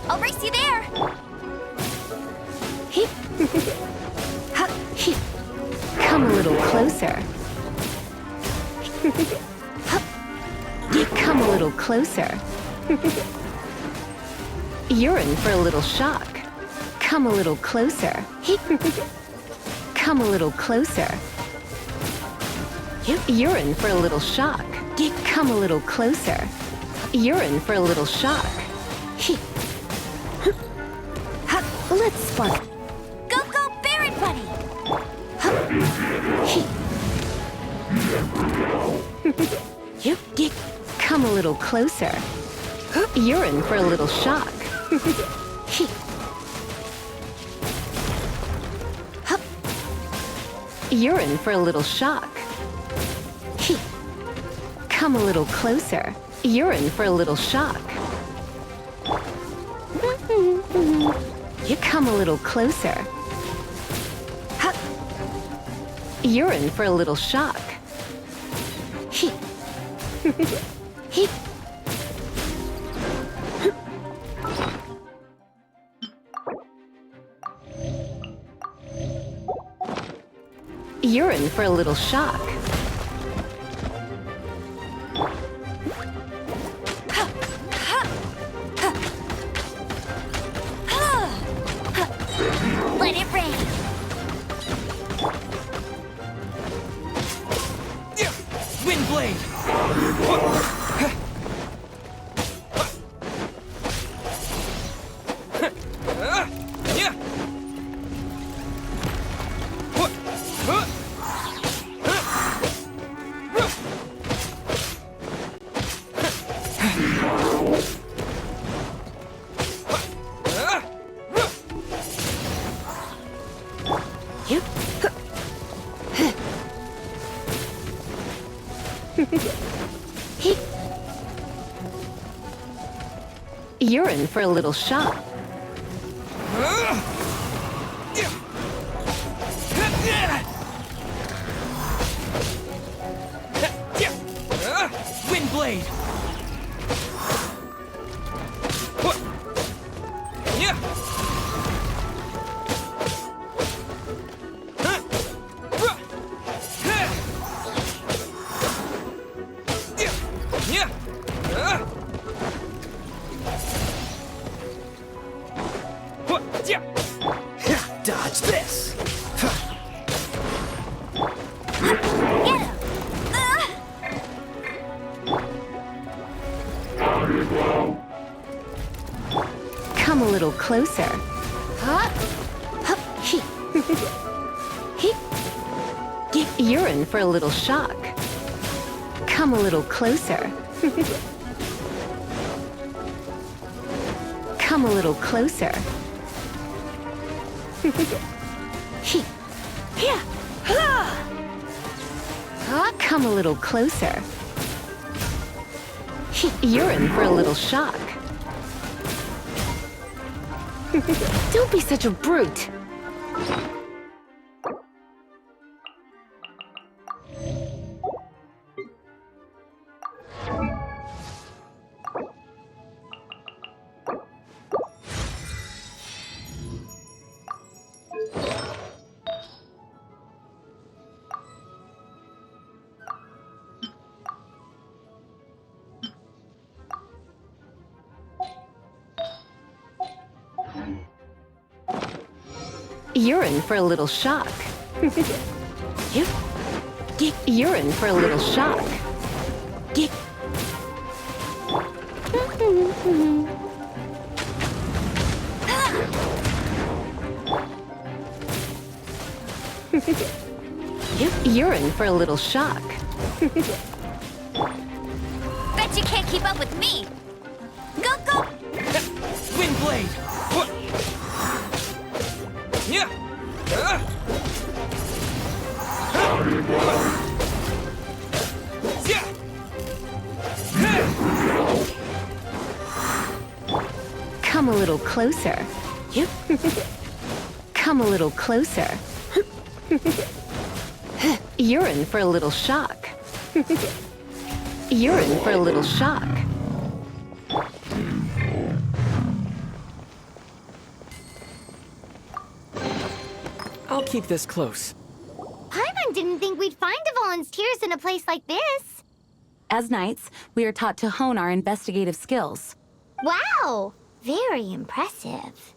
[SPEAKER 1] I'll race you there!
[SPEAKER 4] Come a little closer. Come a little closer. You're in for a little shock. Come a little closer. Come a little closer. You're in for a little shock. Come a little closer. You're in for a little shock. Let's spark.
[SPEAKER 1] Go, go, Baron Buddy!
[SPEAKER 4] Come a little closer. You're in for a little shock. You're in for a little shock. Come a little closer. You're in for a little shock. Come a little closer. You're in for a little shock. You're in for a little shock.
[SPEAKER 1] Let it rain!
[SPEAKER 11] Windblade!
[SPEAKER 4] You're in for a little shock.
[SPEAKER 11] Wind blade.
[SPEAKER 12] Dodge this!
[SPEAKER 4] Come a little closer. You're in for a little shock. Come a little closer. Come a little closer. Come a little closer. You're in for a little shock. Don't be such a brute. You're in for a little shock. You're in for a little shock. You're in for a little shock.
[SPEAKER 1] Bet you can't keep up with me. Go, go!
[SPEAKER 11] Wind blade.
[SPEAKER 4] Come a little closer. Come a little closer. You're in for a little shock. You're in for a little shock.
[SPEAKER 7] I'll keep this close.
[SPEAKER 1] Paimon didn't think we'd find Dvalin's tears in a place like this.
[SPEAKER 3] As knights, we are taught to hone our investigative skills.
[SPEAKER 1] Wow! Very impressive.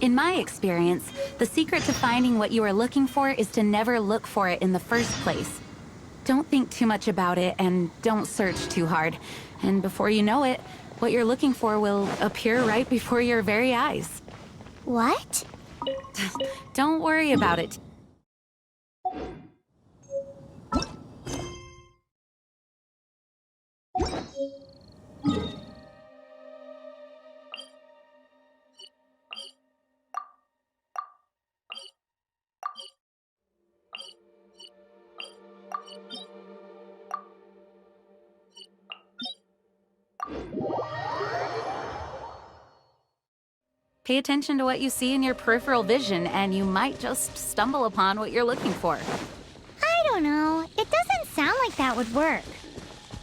[SPEAKER 3] In my experience, the secret to finding what you are looking for is to never look for it in the first place. Don't think too much about it and don't search too hard. And before you know it, what you're looking for will appear right before your very eyes.
[SPEAKER 1] What?
[SPEAKER 3] Don't worry about it. Pay attention to what you see in your peripheral vision, and you might just stumble upon what you're looking for.
[SPEAKER 1] I don't know. It doesn't sound like that would work.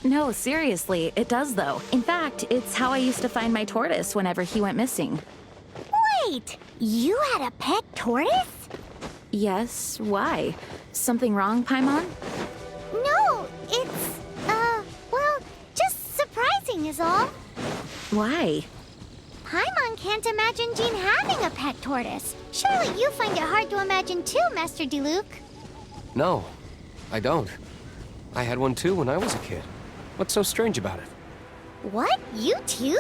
[SPEAKER 3] No, seriously, it does though. In fact, it's how I used to find my tortoise whenever he went missing.
[SPEAKER 1] Wait! You had a pet tortoise?
[SPEAKER 3] Yes, why? Something wrong, Paimon?
[SPEAKER 1] No, it's, well, just surprising is all.
[SPEAKER 3] Why?
[SPEAKER 1] Paimon can't imagine Jean having a pet tortoise. Surely you find it hard to imagine too, Master Diluc.
[SPEAKER 9] No, I don't. I had one too when I was a kid. What's so strange about it?
[SPEAKER 1] What? You too?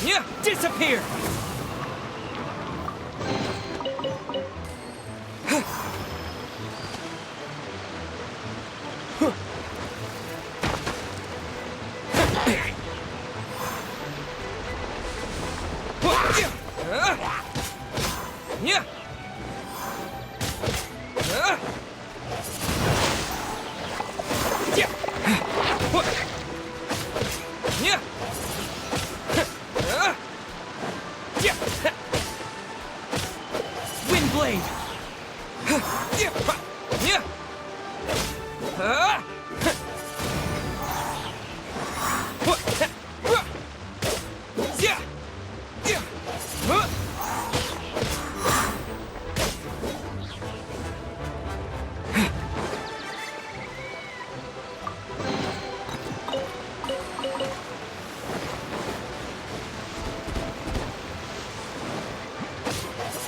[SPEAKER 11] Yeah, disappear! Yeah! Windblade!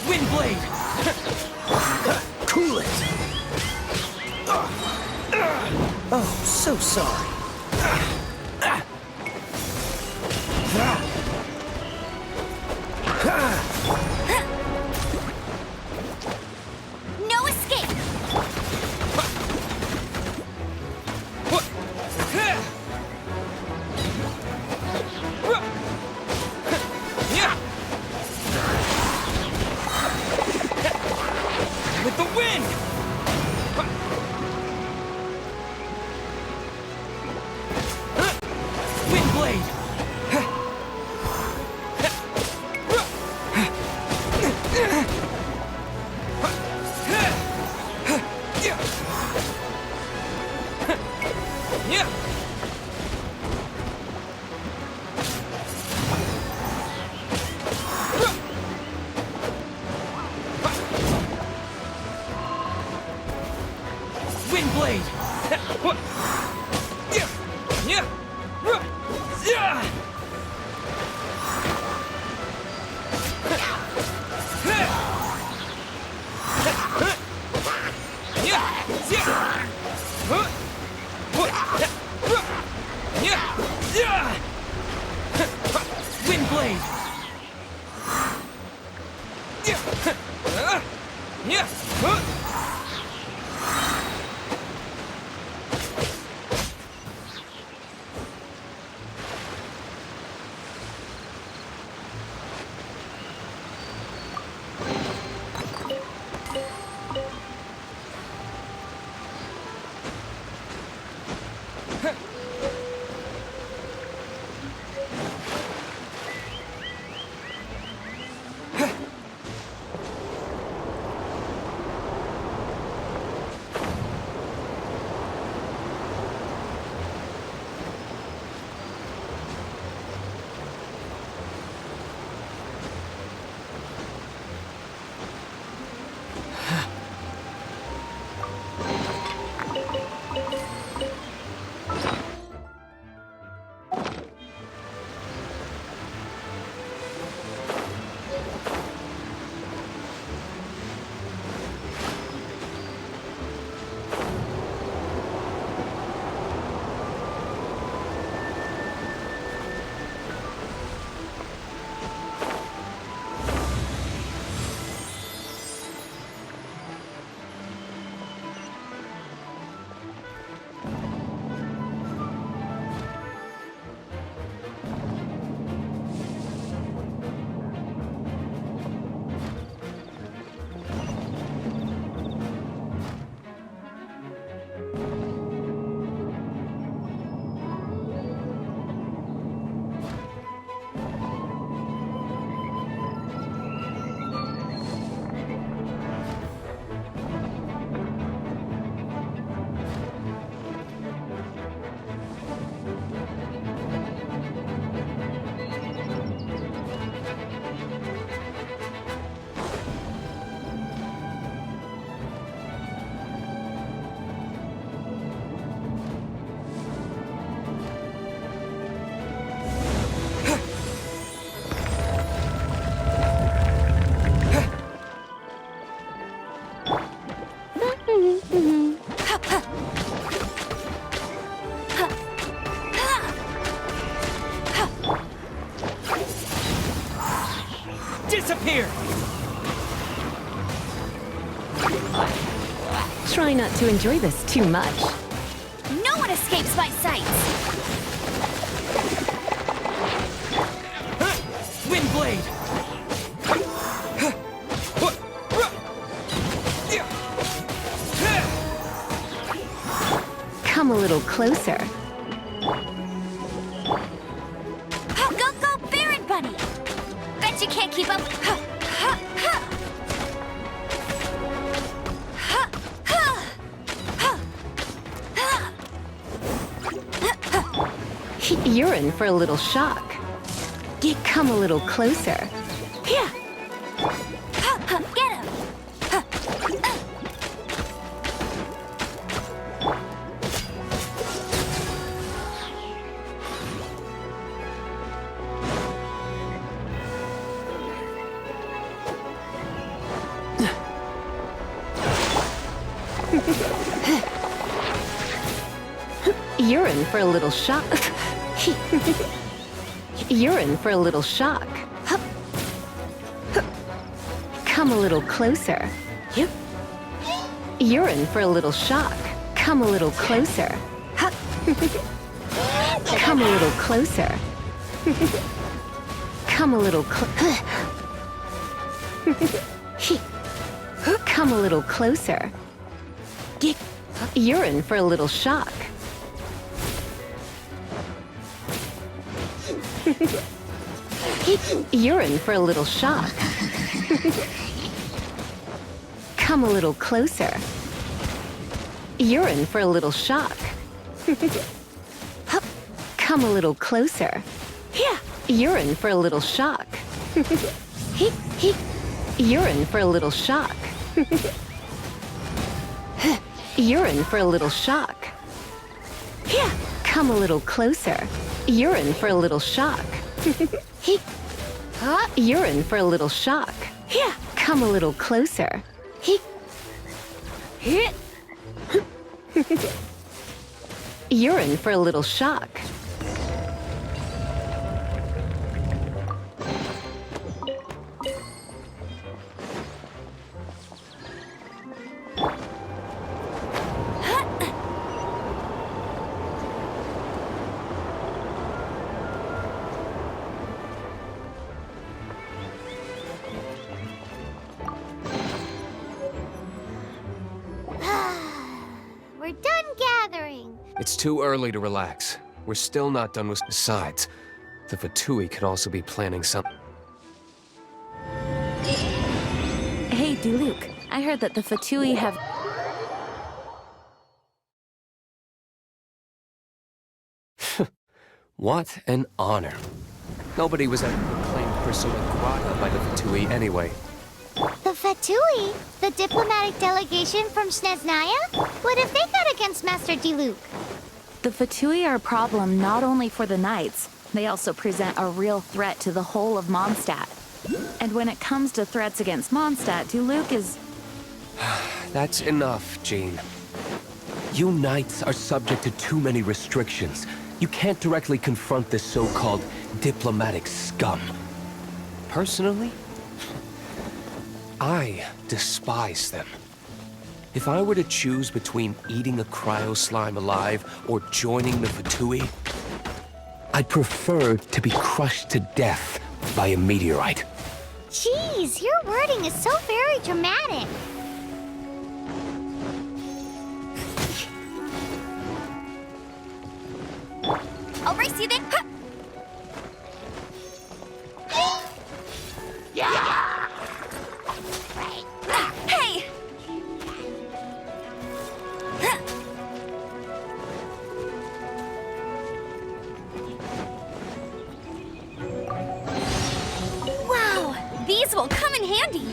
[SPEAKER 11] Windblade!
[SPEAKER 10] Cool it! Oh, so sorry.
[SPEAKER 1] No escape!
[SPEAKER 11] With the wind! Windblade! Windblade! Windblade! Here!
[SPEAKER 4] Try not to enjoy this too much.
[SPEAKER 1] No one escapes my sights!
[SPEAKER 11] Wind blade!
[SPEAKER 4] Come a little closer.
[SPEAKER 1] Go, Baron Bunny! Bet you can't keep up.
[SPEAKER 4] You're in for a little shock. Come a little closer.
[SPEAKER 1] Get him!
[SPEAKER 4] You're in for a little shock. You're in for a little shock. Come a little closer. You're in for a little shock. Come a little closer. Come a little closer. Come a little Come a little closer. You're in for a little shock. You're in for a little shock. Come a little closer. You're in for a little shock. Come a little closer. You're in for a little shock. You're in for a little shock. You're in for a little shock. Come a little closer. You're in for a little shock. You're in for a little shock. Come a little closer. You're in for a little shock.
[SPEAKER 1] We're done gathering.
[SPEAKER 9] It's too early to relax. We're still not done with... Besides, the Fatui could also be planning something.
[SPEAKER 3] Hey, Duluc, I heard that the Fatui have...
[SPEAKER 9] What an honor. Nobody was ever proclaimed persona grata by the Fatui anyway.
[SPEAKER 1] The Fatui? The diplomatic delegation from Snezhnaya? What have they got against Master Diluc?
[SPEAKER 3] The Fatui are a problem not only for the Knights, they also present a real threat to the whole of Mondstadt. And when it comes to threats against Mondstadt, Diluc is...
[SPEAKER 9] That's enough, Jean. You Knights are subject to too many restrictions. You can't directly confront this so-called diplomatic scum. Personally, I despise them. If I were to choose between eating a cryo slime alive or joining the Fatui, I'd prefer to be crushed to death by a meteorite.
[SPEAKER 1] Jeez, your wording is so very dramatic. I'll race you then. Hey! Wow, these will come in handy.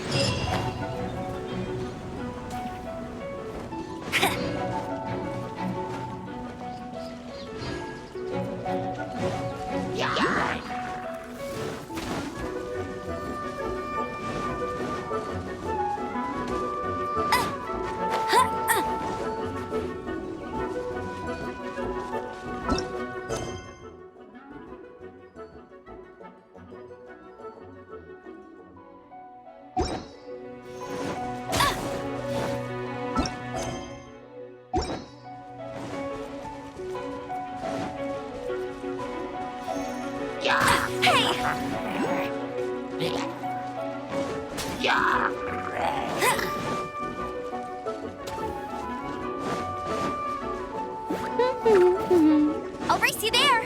[SPEAKER 1] I'll race you there!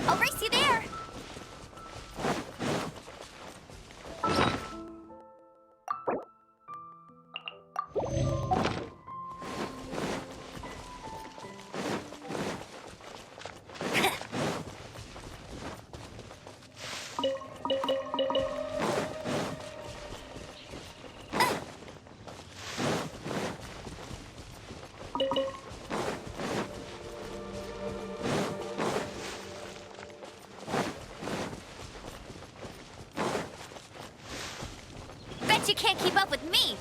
[SPEAKER 1] I'll race you there! Bet you can't keep up with me!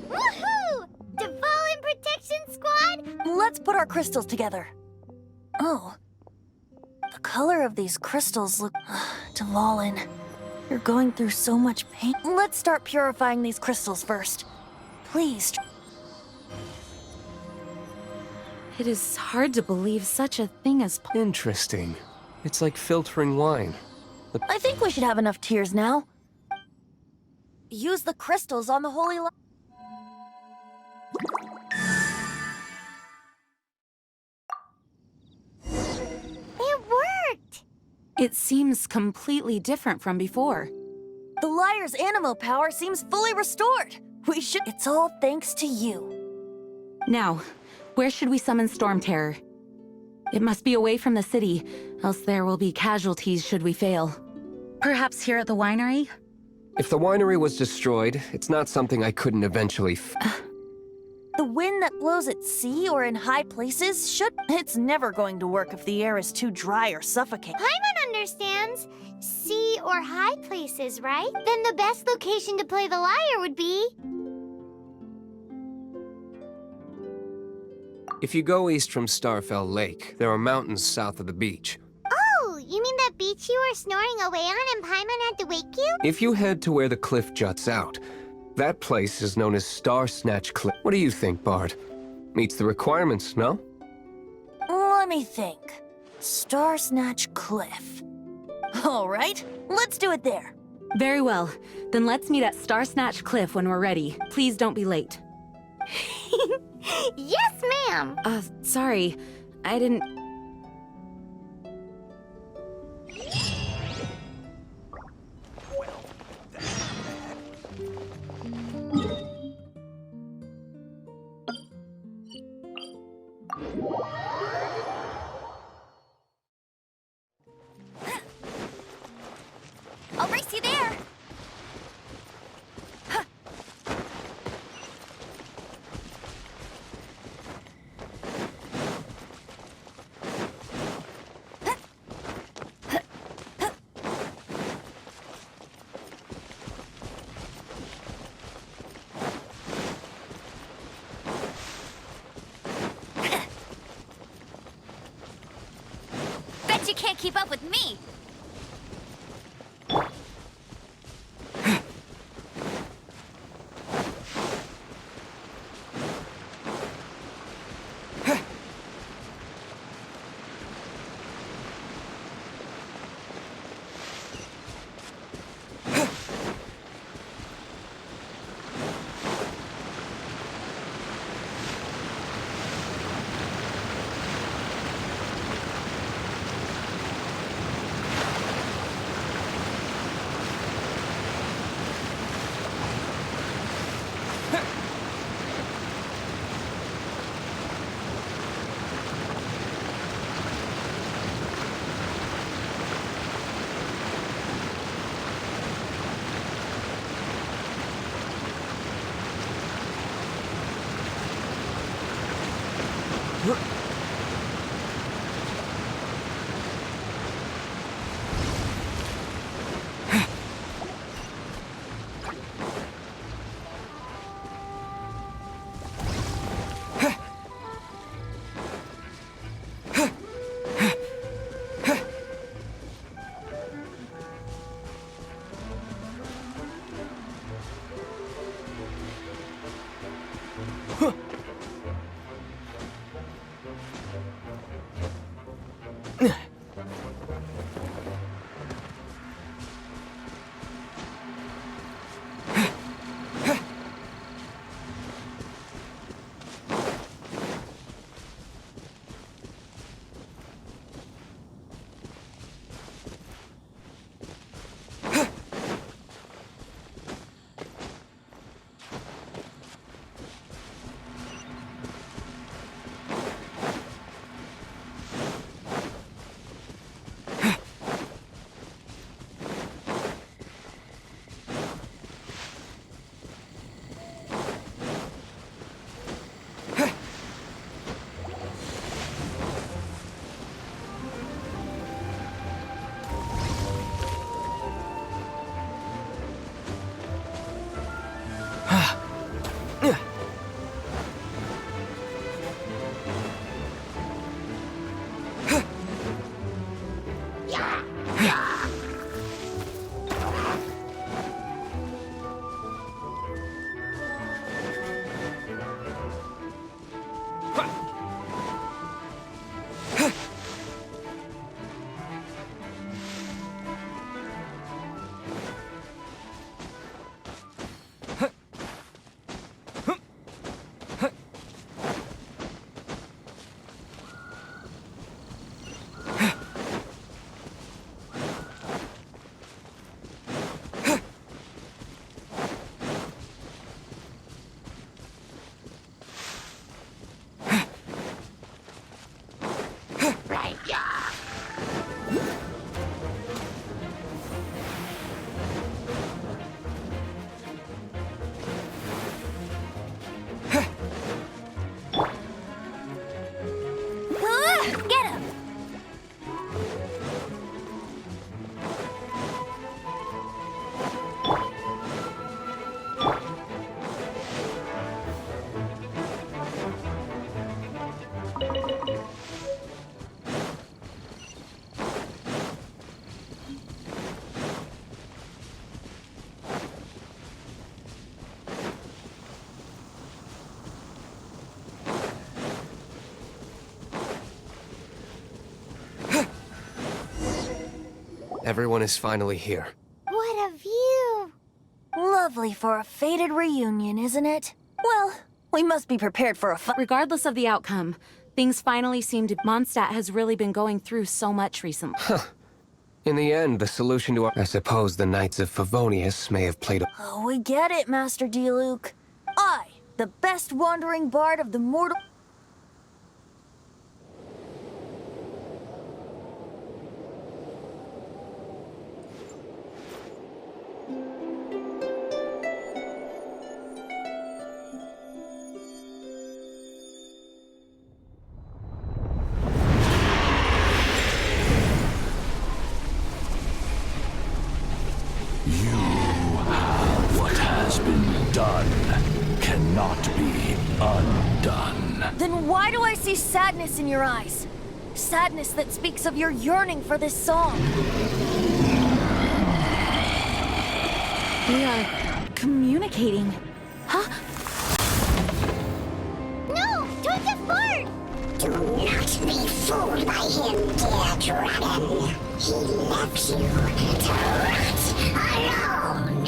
[SPEAKER 1] Woohoo! Dvalin Protection Squad!
[SPEAKER 6] Let's put our crystals together. Oh. The color of these crystals look... Dvalin, you're going through so much pain. Let's start purifying these crystals first. Please.
[SPEAKER 3] It is hard to believe such a thing as...
[SPEAKER 9] Interesting. It's like filtering wine.
[SPEAKER 6] I think we should have enough tears now. Use the crystals on the holy...
[SPEAKER 1] It worked!
[SPEAKER 3] It seems completely different from before.
[SPEAKER 6] The liar's animo power seems fully restored. We should... It's all thanks to you.
[SPEAKER 3] Now, where should we summon Storm Terror? It must be away from the city, else there will be casualties should we fail. Perhaps here at the winery?
[SPEAKER 9] If the winery was destroyed, it's not something I couldn't eventually
[SPEAKER 6] The wind that blows at sea or in high places should... It's never going to work if the air is too dry or suffocating.
[SPEAKER 1] Paimon understands. Sea or high places, right? Then the best location to play the lyre would be...
[SPEAKER 9] If you go east from Starfell Lake, there are mountains south of the beach.
[SPEAKER 1] Oh, you mean that beach you were snoring away on and Paimon had to wake you?
[SPEAKER 9] If you head to where the cliff juts out, that place is known as Star Snatch Cliff. What do you think, Bard? Meets the requirements, no?
[SPEAKER 6] Let me think. Star Snatch Cliff. All right, let's do it there.
[SPEAKER 3] Very well. Then let's meet at Star Snatch Cliff when we're ready. Please don't be late.
[SPEAKER 1] Yes, ma'am!
[SPEAKER 3] Sorry. I didn't...
[SPEAKER 1] I'll race you there! you can't keep up with me.
[SPEAKER 9] Everyone is finally here.
[SPEAKER 1] What a view!
[SPEAKER 6] Lovely for a fated reunion, isn't it? Well, we must be prepared for a
[SPEAKER 3] Regardless of the outcome, things finally seem to... Mondstadt has really been going through so much recently.
[SPEAKER 9] In the end, the solution to our... I suppose the Knights of Favonius may have played a...
[SPEAKER 6] Oh, we get it, Master Diluc. I, the best wandering bard of the mortal...
[SPEAKER 12] Cannot be undone.
[SPEAKER 6] Then why do I see sadness in your eyes? Sadness that speaks of your yearning for this song.
[SPEAKER 3] We are communicating. Huh?
[SPEAKER 1] No! Don't get bored!
[SPEAKER 13] Do not be fooled by him, dear dragon. He left you to rot alone.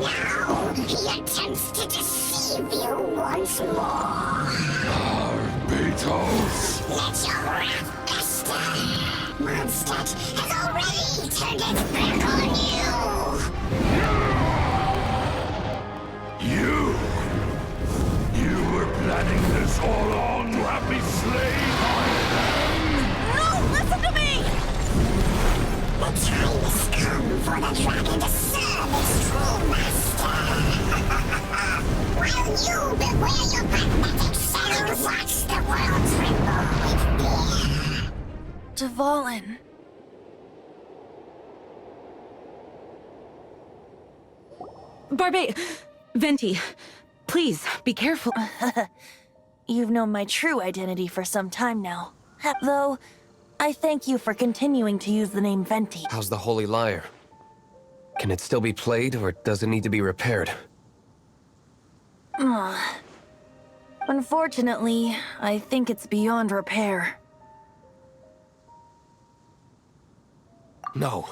[SPEAKER 13] Now he attempts to deceive you once more.
[SPEAKER 12] Beatles!
[SPEAKER 13] Let your wrath fester. Mondstadt has already turned its back on you.
[SPEAKER 12] You were planning this all along to have me slain by them!
[SPEAKER 6] No! Listen to me!
[SPEAKER 13] The time has come for the dragon to serve its true master. While you beware your pathetic selves, watch the world tremble with fear.
[SPEAKER 6] Dvalin.
[SPEAKER 3] Venti, please, be careful.
[SPEAKER 6] You've known my true identity for some time now. Though, I thank you for continuing to use the name Venti.
[SPEAKER 9] How's the Holy Lyre? Can it still be played, or does it need to be repaired?
[SPEAKER 6] Unfortunately, I think it's beyond repair.
[SPEAKER 9] No.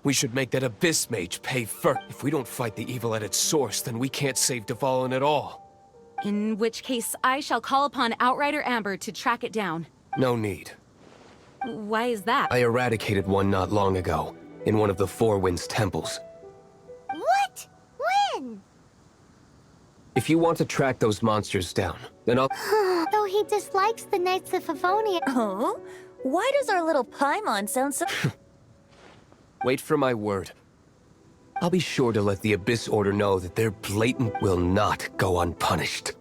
[SPEAKER 9] We should make that Abyss Mage pay first. If we don't fight the evil at its source, then we can't save Dvalin at all.
[SPEAKER 3] In which case, I shall call upon Outrider Amber to track it down.
[SPEAKER 9] No need.
[SPEAKER 3] Why is that?
[SPEAKER 9] I eradicated one not long ago, in one of the Four Winds temples.
[SPEAKER 1] What? When?
[SPEAKER 9] If you want to track those monsters down, then I'll...
[SPEAKER 1] Though he dislikes the Knights of Favonia.
[SPEAKER 6] Oh? Why does our little Paimon sound so...
[SPEAKER 9] Wait for my word. I'll be sure to let the Abyss Order know that their blatant will not go unpunished.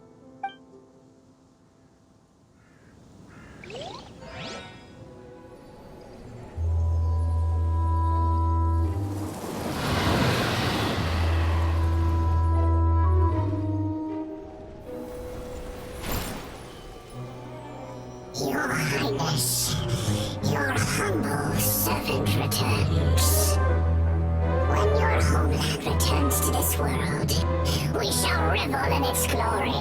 [SPEAKER 13] Your Highness, your humble servant returns. When your homeland returns to this world, we shall revel in its glory.